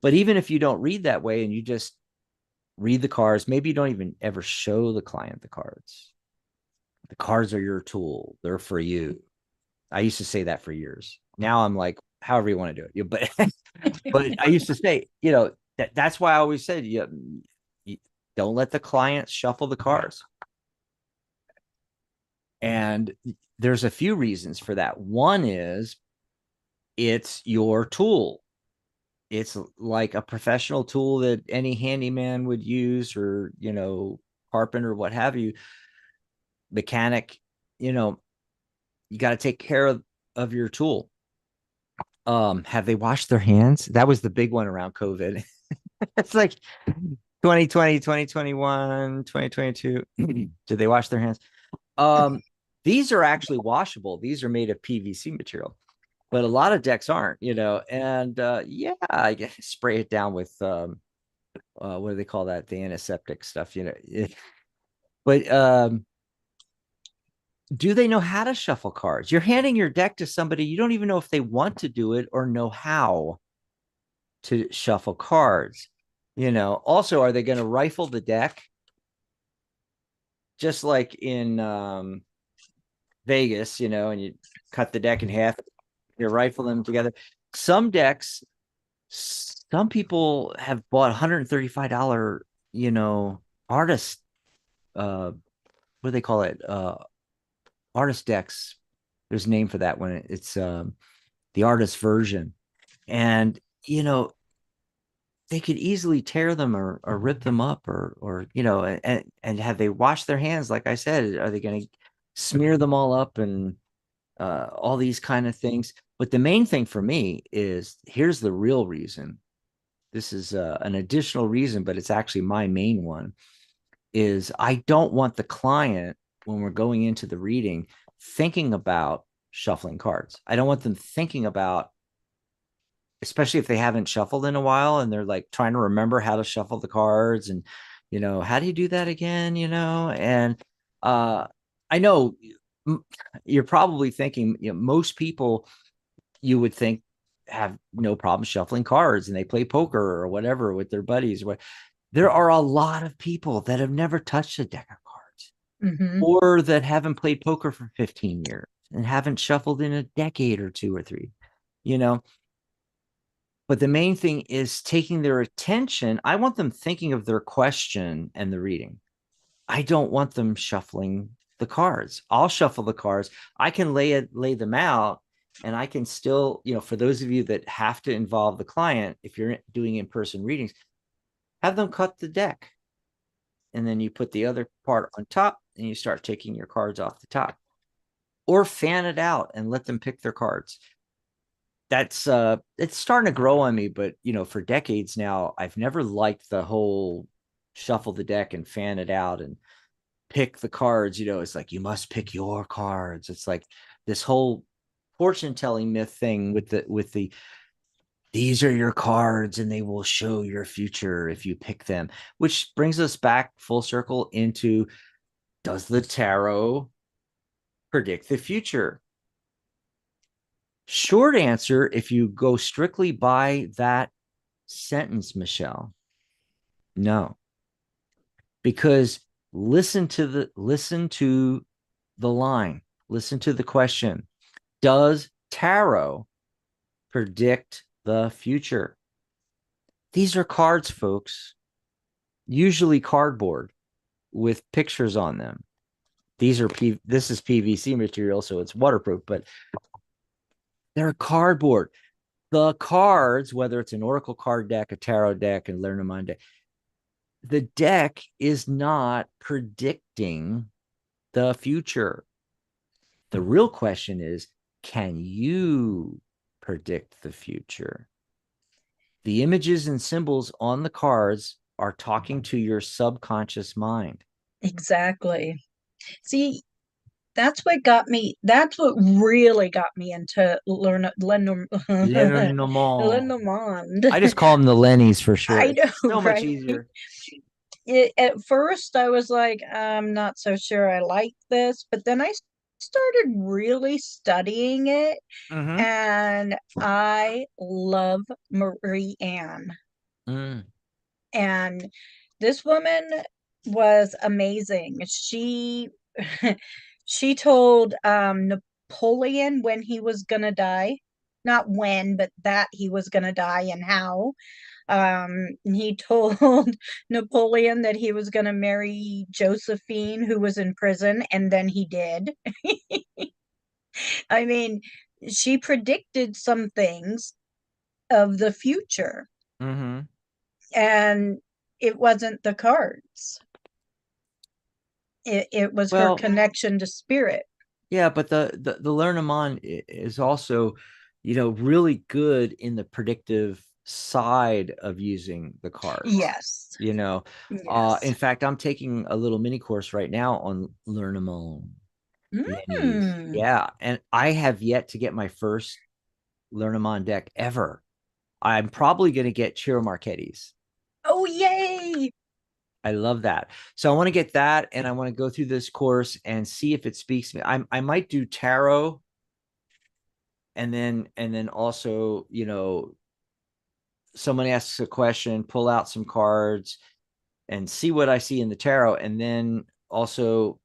But even if you don't read that way and you just read the cards, maybe you don't even ever show the client the cards. The cards are your tool. They're for you. I used to say that for years. Now I'm like, however you want to do it. But but I used to say, that's why I always said, you don't let the client shuffle the cards. And there's a few reasons for that. One is it's your tool. It's like a professional tool that any handyman would use, or, carpenter, what have you, mechanic, you know, you got to take care of your tool. Have they washed their hands? That was the big one around COVID. It's like 2020, 2021, 2022. Did they wash their hands? Um, these are actually washable. These are made of PVC material, but a lot of decks aren't, and yeah, I guess spray it down with what do they call that? The antiseptic stuff, But do they know how to shuffle cards? You're handing your deck to somebody, you don't even know if they want to do it or know how to shuffle cards. Also, are they going to rifle the deck? Just like in Vegas, and you cut the deck in half, you rifle them together. Some decks, some people have bought $135, artist, what do they call it? Artist decks. There's a name for that one. It's the artist version. And, they could easily tear them, or rip them up, or and have they washed their hands? Like I said, are they going to smear them all up, and all these kind of things? But the main thing for me is, here's the real reason. This is an additional reason, but it's actually my main one, is I don't want the client, when we're going into the reading, thinking about shuffling cards. I don't want them thinking about, especially if they haven't shuffled in a while and they're like trying to remember how to shuffle the cards, and how do you do that again, and I know you're probably thinking, most people, you would think, have no problem shuffling cards, and they play poker or whatever with their buddies. There are a lot of people that have never touched a deck of cards, Hmm. or that haven't played poker for 15 years and haven't shuffled in a decade or two or three, you know but the main thing is taking their attention. I want them thinking of their question and the reading. I don't want them shuffling the cards. I'll shuffle the cards. I can lay them out, and I can still, for those of you that have to involve the client, if you're doing in-person readings, have them cut the deck, and then you put the other part on top, and you start taking your cards off the top, or fan it out and let them pick their cards. That's it's starting to grow on me, but for decades now, I've never liked the whole shuffle the deck and fan it out and pick the cards. It's like, you must pick your cards. It's like this whole fortune telling myth thing with the these are your cards and they will show your future if you pick them, which brings us back full circle into, does the tarot predict the future? Short answer, if you go strictly by that sentence, Michelle, no. Because listen to the line, listen to the question. Does tarot predict the future? These are cards, folks, usually cardboard with pictures on them. This is PVC material, so it's waterproof, but they're cardboard. The cards, whether it's an oracle card deck, a tarot deck, and Lenormand deck, the deck is not predicting the future. The real question is, can you predict the future? The images and symbols on the cards are talking to your subconscious mind. Exactly. See, that's what really got me into Lenormand. Lenormand. I just call them the Lennies for short. I It's know, so much right? easier. At first, I was like, I'm not so sure I like this, but then I started really studying it, Mm-hmm. and I love Marie Anne. Mm. And this woman was amazing. She She told Napoleon when he was gonna die. Not when, but that he was gonna die and how. He told Napoleon that he was gonna marry Josephine, who was in prison, and then he did. I mean, she predicted some things of the future, Mm-hmm. and it wasn't the cards. It was her Well, connection to spirit. yeah, but the Lenormand is also, really good in the predictive side of using the cards. Yes, You know, yes. in fact, I'm taking a little mini course right now on Lenormand minis. Mm. Yeah, and I have yet to get my first Lenormand deck ever. I'm probably going to get Ciro Marchetti's. Oh, yay! I love that. So I want to get that, and I want to go through this course and see if it speaks to me. I might do tarot, and then also, someone asks a question, pull out some cards and see what I see in the tarot, and then also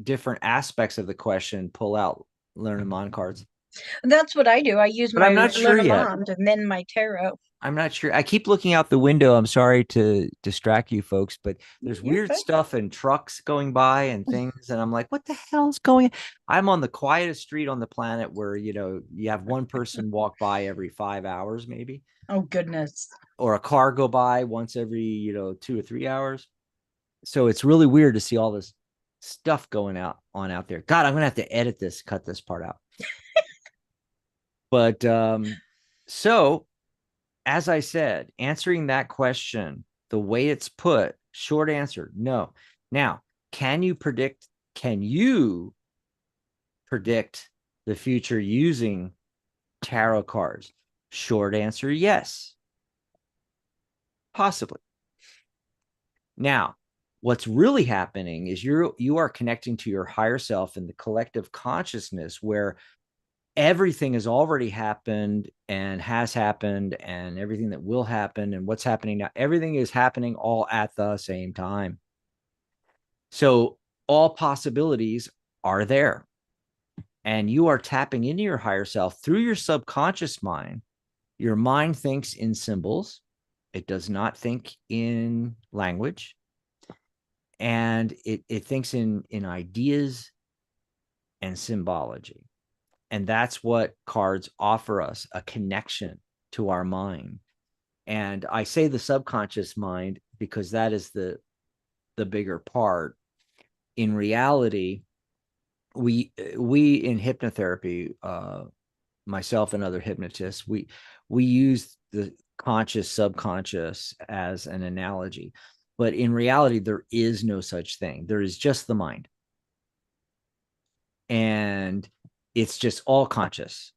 different aspects of the question, pull out Lenormand cards. That's what I do. I use But my I'm not sure yet. Lenormand and then my tarot. I'm not sure. I keep looking out the window. I'm sorry to distract you folks, but there's You're weird fine. stuff and trucks going by and things. And I'm like, what the hell's going on? I'm on the quietest street on the planet where, you have one person walk by every 5 hours, maybe, Oh, goodness. or a car go by once every, 2 or 3 hours. So it's really weird to see all this stuff going out there. God, I'm going to have to edit this, cut this part out. But so as I said, answering that question the way it's put, short answer, no. Now, can you predict the future using tarot cards? Short answer, yes, possibly. Now, what's really happening is you are connecting to your higher self and the collective consciousness where everything has already happened and has happened, and everything that will happen and what's happening now, everything is happening all at the same time. So all possibilities are there, and you are tapping into your higher self through your subconscious mind. Your mind thinks in symbols, it does not think in language, and it thinks in ideas and symbology. And that's what cards offer us, a connection to our mind. And I say the subconscious mind because that is the bigger part. In reality, we in hypnotherapy, myself and other hypnotists, we use the conscious subconscious as an analogy, but in reality there is no such thing. There is just the mind, and it's just all conscious.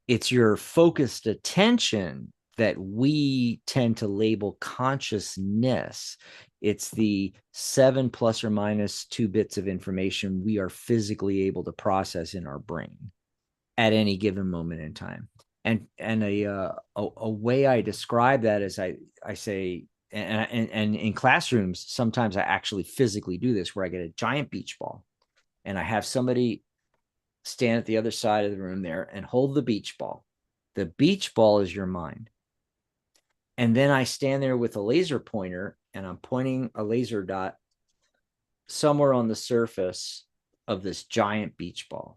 It's your focused attention that we tend to label consciousness. It's the 7 ± 2 bits of information we are physically able to process in our brain at any given moment in time. And a way I describe that is I say, and in classrooms sometimes I actually physically do this, where I get a giant beach ball and I have somebody stand at the other side of the room there and hold the beach ball. The beach ball is your mind. And then I stand there with a laser pointer and I'm pointing a laser dot somewhere on the surface of this giant beach ball.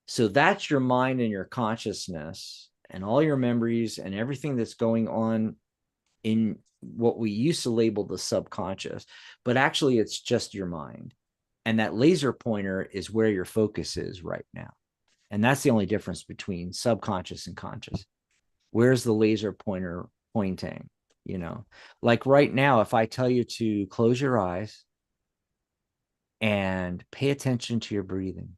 So that's your mind and your consciousness and all your memories and everything that's going on in what we used to label the subconscious, but actually it's just your mind. And that laser pointer is where your focus is right now. And that's the only difference between subconscious and conscious. Where's the laser pointer pointing? Like right now, if I tell you to close your eyes and pay attention to your breathing,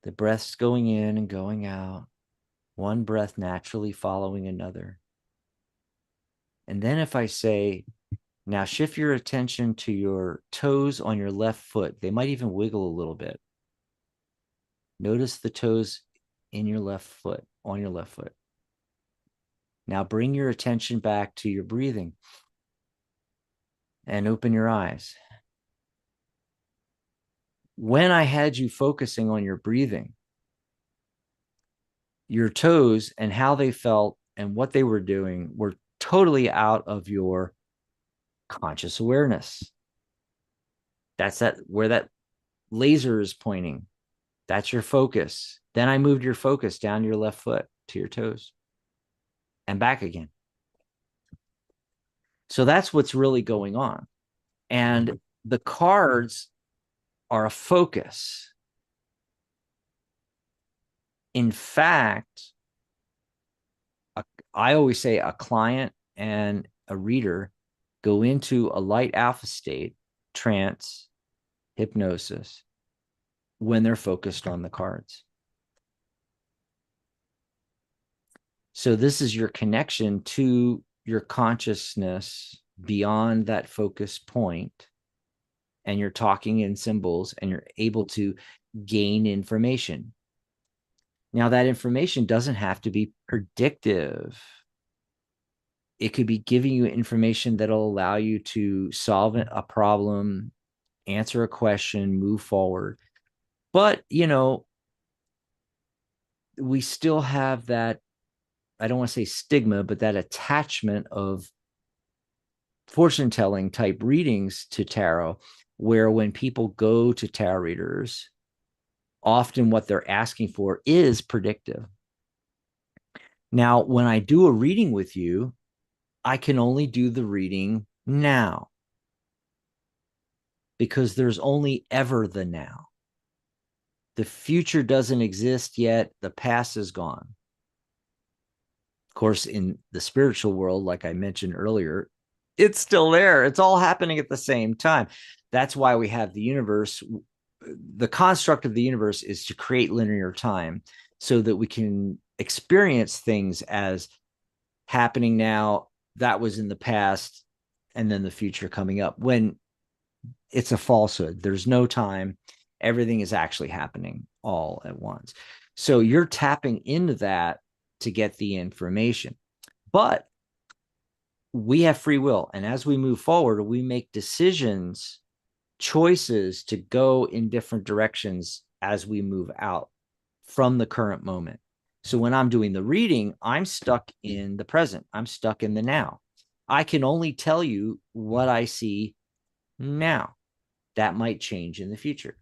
the breath's going in and going out, one breath naturally following another. And then if I say, now shift your attention to your toes on your left foot, they might even wiggle a little bit. Notice the toes in your left foot, on your left foot. Now bring your attention back to your breathing and open your eyes. When I had you focusing on your breathing, your toes and how they felt and what they were doing were totally out of your conscious awareness. That's that where that laser is pointing. That's your focus. Then I moved your focus down your left foot to your toes and back again. So that's what's really going on. And the cards are a focus. In fact, I always say a client and a reader go into a light alpha state, trance, hypnosis, when they're focused on the cards. So this is your connection to your consciousness beyond that focus point, and you're talking in symbols and you're able to gain information. Now, that information doesn't have to be predictive. It could be giving you information that'll allow you to solve a problem, answer a question, move forward. But, we still have that, I don't want to say stigma, but that attachment of fortune telling type readings to tarot, where when people go to tarot readers, often what they're asking for is predictive. Now, when I do a reading with you, I can only do the reading now because there's only ever the now. The future doesn't exist yet. The past is gone. Of course, in the spiritual world, like I mentioned earlier, it's still there. It's all happening at the same time. That's why we have the universe. The construct of the universe is to create linear time so that we can experience things as happening now, that was in the past, and then the future coming up, when it's a falsehood. There's no time. Everything is actually happening all at once. So you're tapping into that to get the information. But we have free will. And as we move forward, we make decisions, choices to go in different directions as we move out from the current moment. So when I'm doing the reading, I'm stuck in the present. I'm stuck in the now. I can only tell you what I see now. That might change in the future.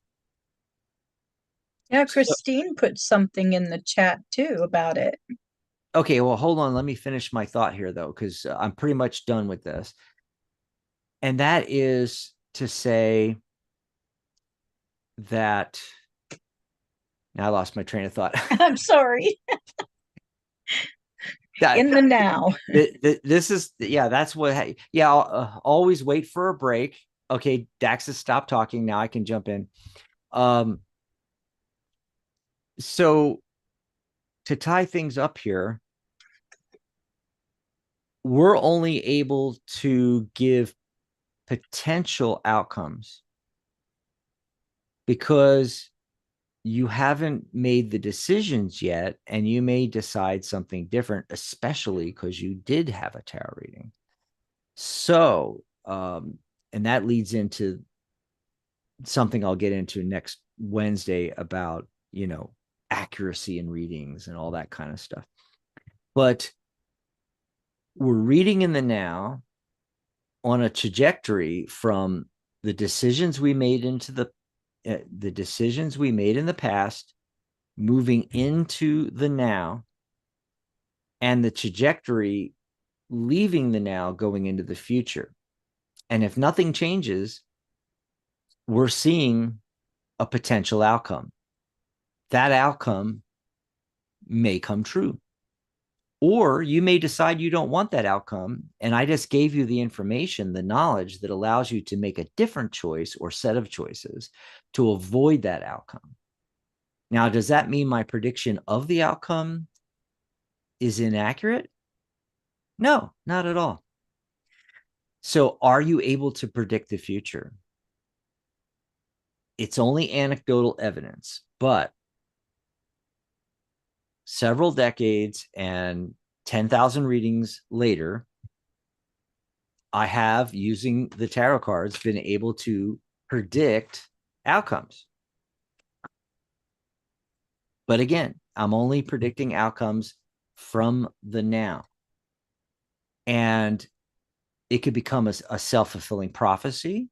Yeah, So, Christine put something in the chat too about it. okay, well, hold on. Let me finish my thought here, though, because I'm pretty much done with this. And that is to say that now I lost my train of thought. I'm sorry. that In the now. this is, yeah, that's what, yeah, I'll, always wait for a break. Okay, Dax has stopped talking. Now I can jump in. Um, so to tie things up here, we're only able to give potential outcomes because you haven't made the decisions yet, and you may decide something different, especially because you did have a tarot reading. So, and that leads into something I'll get into next Wednesday about, accuracy in readings and all that kind of stuff. But we're reading in the now on a trajectory from the decisions we made into the decisions we made in the past, moving into the now, and the trajectory leaving the now, going into the future. And if nothing changes, we're seeing a potential outcome. That outcome may come true. Or you may decide you don't want that outcome. And I just gave you the information, the knowledge that allows you to make a different choice or set of choices to avoid that outcome. Now, does that mean my prediction of the outcome is inaccurate? No, not at all. So, are you able to predict the future? It's only anecdotal evidence, but several decades and 10,000 readings later, I have, using the tarot cards, been able to predict outcomes. But again, I'm only predicting outcomes from the now. And it could become a self-fulfilling prophecy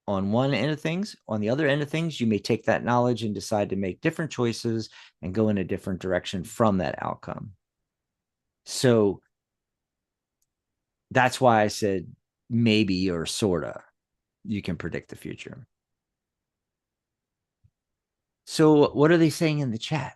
on one end of things. On the other end of things, you may take that knowledge and decide to make different choices and go in a different direction from that outcome. So that's why I said maybe or sorta you can predict the future. So what are they saying in the chat?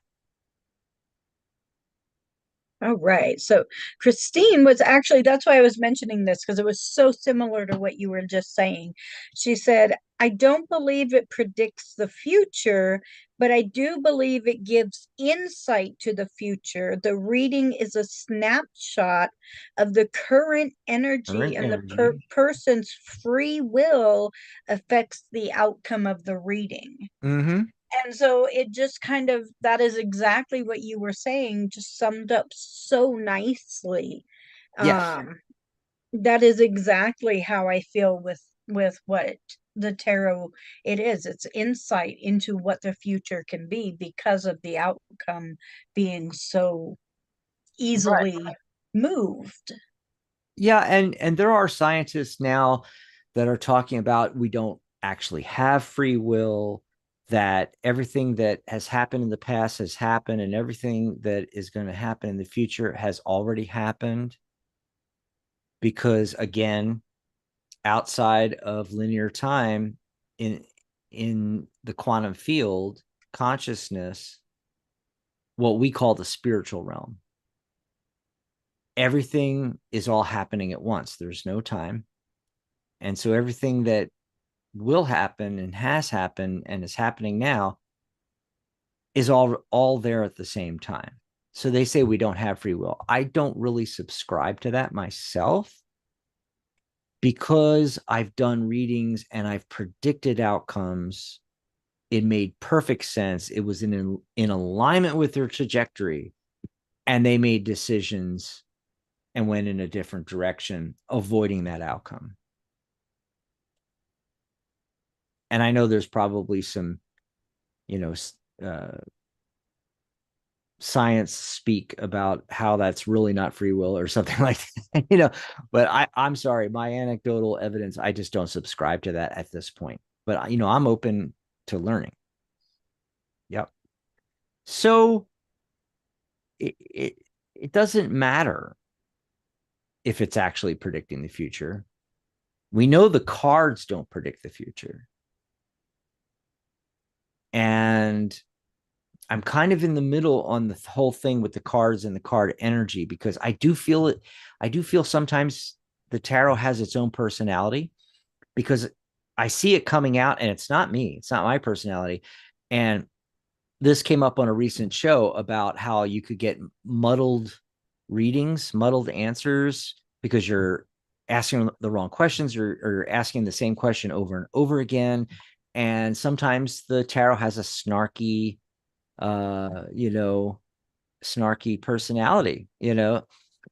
All right. So Christine was actually, that's why I was mentioning this, because it was so similar to what you were just saying. She said, I don't believe it predicts the future, but I do believe it gives insight to the future. The reading is a snapshot of the current energy, Current and the energy. person's free will affects the outcome of the reading. Mm-hmm. And so it just kind of, that is exactly what you were saying, just summed up so nicely. Yes. Um, that is exactly how I feel with what the tarot it is. It's insight into what the future can be because of the outcome being so Right. easily moved. Yeah, and there are scientists now that are talking about we don't actually have free will, that everything that has happened in the past has happened, and everything that is going to happen in the future has already happened. Because again, outside of linear time, in in the quantum field, consciousness, what we call the spiritual realm, everything is all happening at once. There's no time. And so everything that will happen and has happened and is happening now is all there at the same time. So they say we don't have free will. I don't really subscribe to that myself because I've done readings and I've predicted outcomes. It made perfect sense. It was in alignment with their trajectory, and they made decisions and went in a different direction, avoiding that outcome. And I know there's probably some, you know, uh, science speak about how that's really not free will or something like that, but I'm sorry, my anecdotal evidence, I just don't subscribe to that at this point. But I'm open to learning. Yep. So it doesn't matter if it's actually predicting the future. We know the cards don't predict the future. And I'm kind of in the middle on the whole thing with the cards and the card energy, because I do feel it. I do feel sometimes the tarot has its own personality, because I see it coming out and it's not me. It's not my personality. And this came up on a recent show about how you could get muddled readings, muddled answers, because you're asking the wrong questions, or you're asking the same question over and over again. And sometimes the tarot has a uh, you know, snarky personality,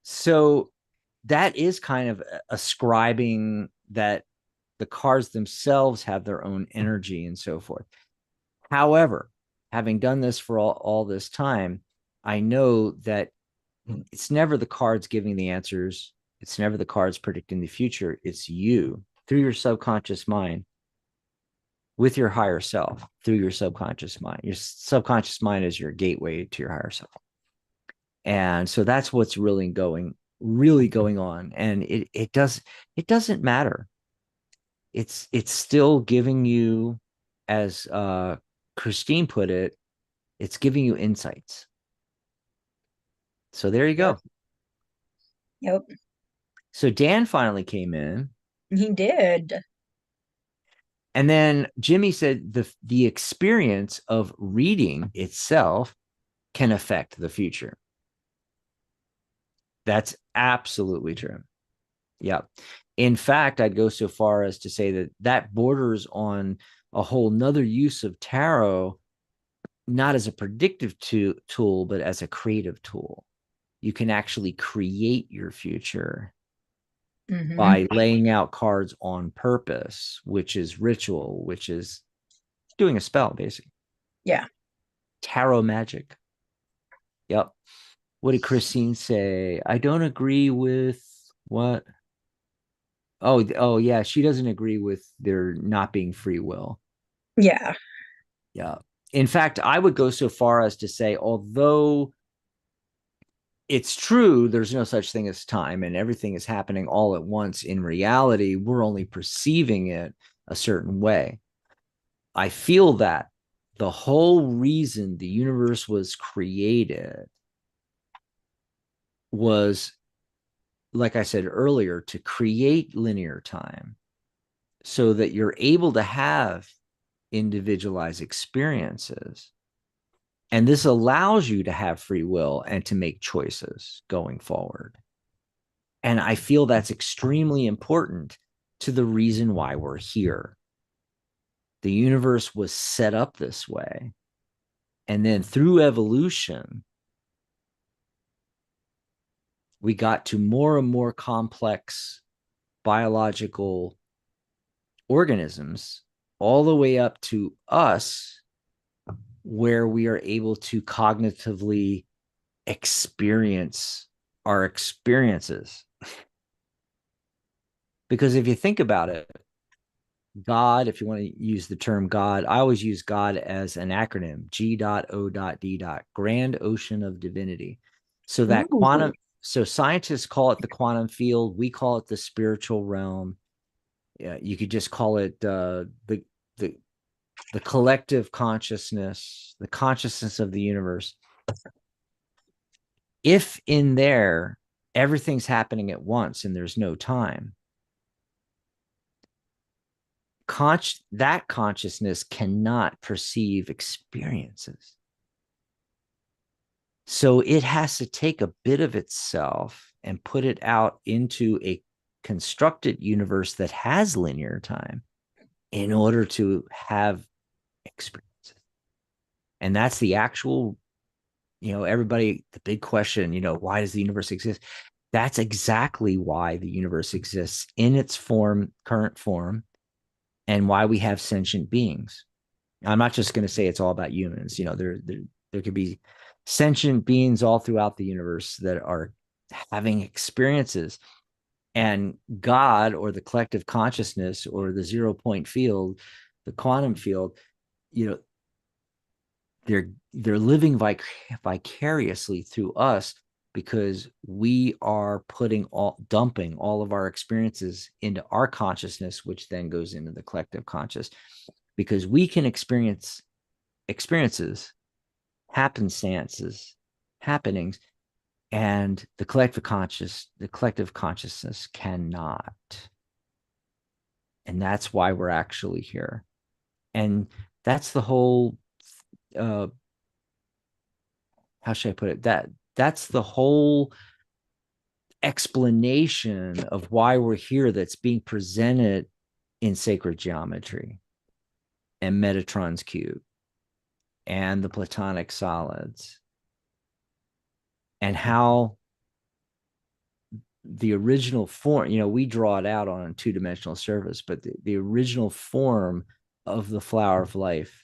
So that is kind of ascribing that the cards themselves have their own energy and so forth. However, having done this for all this time, I know that it's never the cards giving the answers. It's never the cards predicting the future. It's you through your subconscious mind with your higher self through your subconscious mind. Your subconscious mind is your gateway to your higher self. And so that's what's really going on. And it doesn't matter. It's still giving you, as Christine put it, it's giving you insights. So there you Yep. go. Yep. So Dan finally came in. He did. And then Jimmy said the experience of reading itself can affect the future. That's absolutely true. Yeah. In fact, I'd go so far as to say that that borders on a whole nother use of tarot, not as a predictive tool, but as a creative tool. You can actually create your future Hmm. by laying out cards on purpose, which is ritual, which is doing a spell, basically. Yeah. Tarot magic. Yep. What did Christine say? I don't agree with what? Oh, yeah. She doesn't agree with there not being free will. Yeah. Yeah. In fact, I would go so far as to say, although it's true, there's no such thing as time and everything is happening all at once, in reality, we're only perceiving it a certain way. I feel that the whole reason the universe was created was, like I said earlier, to create linear time so that you're able to have individualized experiences. And this allows you to have free will and to make choices going forward. And I feel that's extremely important to the reason why we're here. The universe was set up this way. And then through evolution, we got to more and more complex biological organisms, all the way up to us, where we are able to cognitively experience our experiences. Because if you think about it, God, if you want to use the term God, I always use God as an acronym, G.O.D. Grand Ocean of Divinity. So that Ooh. quantum, so scientists call it the quantum field. We call it the spiritual realm. Yeah, you could just call it the the collective consciousness, the consciousness of the universe. If in there everything's happening at once and there's no time, that consciousness cannot perceive experiences. So it has to take a bit of itself and put it out into a constructed universe that has linear time in order to have experiences. And that's the actual, everybody, the big question, why does the universe exist? That's exactly why the universe exists in its current form, and why we have sentient beings. I'm not just going to say it's all about humans. There could be sentient beings all throughout the universe that are having experiences, and God, or the collective consciousness, or the 0 point field, the quantum field, you know, they're living vicariously through us, because we are dumping all of our experiences into our consciousness, which then goes into the collective conscious, because we can experience experiences, happenstances, happenings, and the collective consciousness cannot. And that's why we're actually here. And that's the whole, uh how should I put it, that's the whole explanation of why we're here, that's being presented in sacred geometry and Metatron's cube and the Platonic solids, and how the original form, we draw it out on a two-dimensional surface, but the original form of the flower of life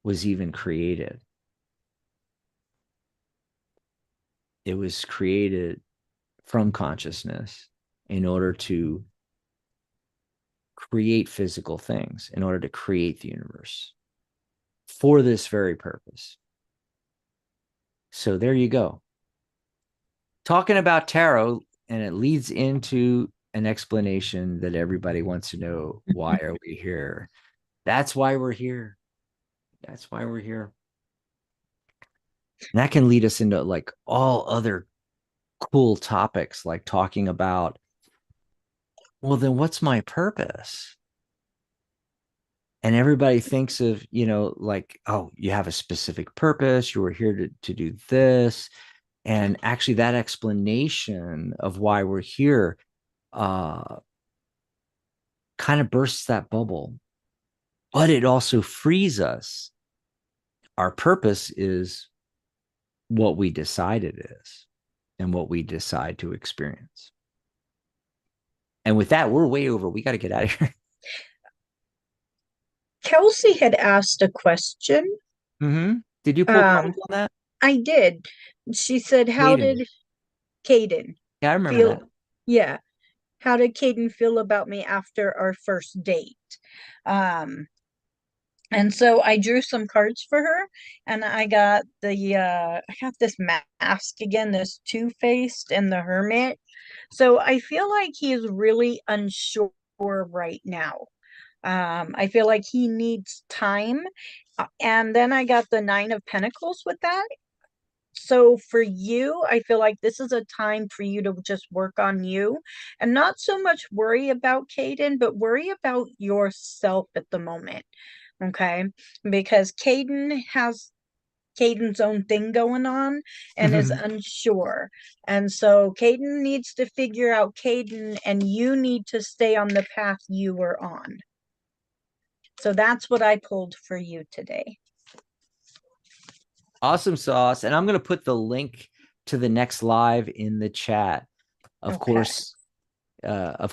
was even created. It was created from consciousness in order to create physical things, in order to create the universe for this very purpose. So there you go. Talking about tarot, and it leads into an explanation that everybody wants to know. Why are we here? That's why we're here. That's why we're here. And that can lead us into like all other cool topics, like talking about, well, then what's my purpose? And everybody thinks of, like, oh, you have a specific purpose. You were here to do this. And actually, that explanation of why we're here uh, kind of bursts that bubble, but it also frees us. Our purpose is what we decide it is and what we decide to experience. And with that, we're way over. We got to get out of here. Kelsey had asked a question. Mm-hmm. Did you pull Um, cards on that? I did. She said, "How Hayden. did Caden Yeah, I remember feel?" that. Yeah, how did Caden feel about me after our first date? Um, and so I drew some cards for her, and I got this mask again, this two-faced and the hermit. So I feel like he is really unsure right now. I feel like he needs time. And then I got the Nine of Pentacles with that. So for you, I feel like this is a time for you to just work on you and not so much worry about Caden, but worry about yourself at the moment. Okay. Because Caden has Caden's own thing going on and is unsure. And so Caden needs to figure out Caden, and you need to stay on the path you were on. So that's what I pulled for you today. Awesome sauce. And I'm going to put the link to the next live in the chat. Of Okay.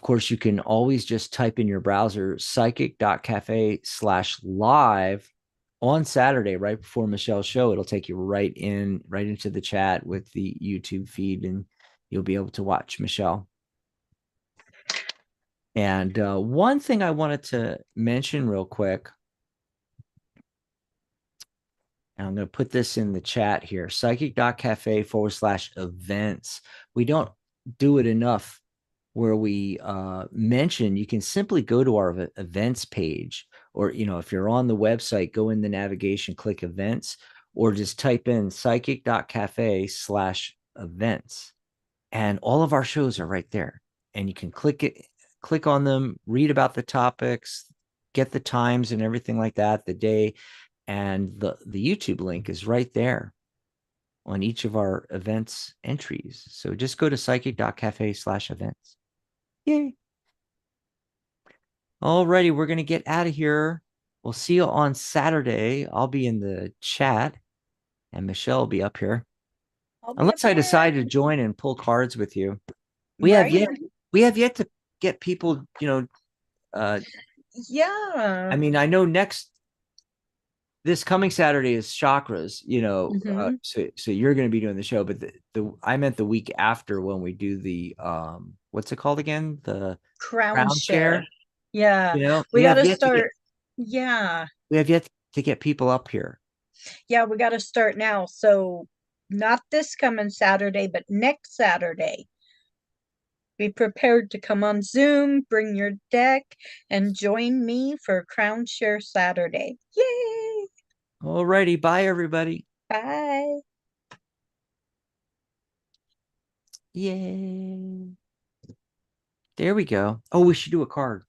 course, you can always just type in your browser psychic.cafe/live on Saturday, right before Michelle's show. It'll take you right into the chat with the YouTube feed, and you'll be able to watch Michelle. And one thing I wanted to mention real quick, and I'm going to put this in the chat here, psychic.cafe/events. We don't do it enough where we mention you can simply go to our events page, or, if you're on the website, go in the navigation, click events, or just type in psychic.cafe/events. And all of our shows are right there. And you can click on them, read about the topics, get the times and everything like that, the day, and the YouTube link is right there on each of our events entries. So just go to psychic.cafe/events. Yay. Alrighty, we're gonna get out of here. We'll see you on Saturday. I'll be in the chat and Michelle will be up here. I'll be up Unless I here. decide to join and pull cards with you. We have Right? yet we have yet to get people, I Yeah. mean, I know this coming Saturday is chakras, Hmm. so you're going to be doing the show, but the I meant the week after, when we do the what's it called again? The Crown crown share. share. Yeah. We We got have to yet to get start. Yeah. people up here. Yeah, we got to start now. So not this coming Saturday, but next Saturday. Be prepared to come on Zoom, bring your deck, and join me for Crown Share Saturday. Yay! Alrighty, bye everybody. Bye. Yay. There we go. Oh, we should do a card.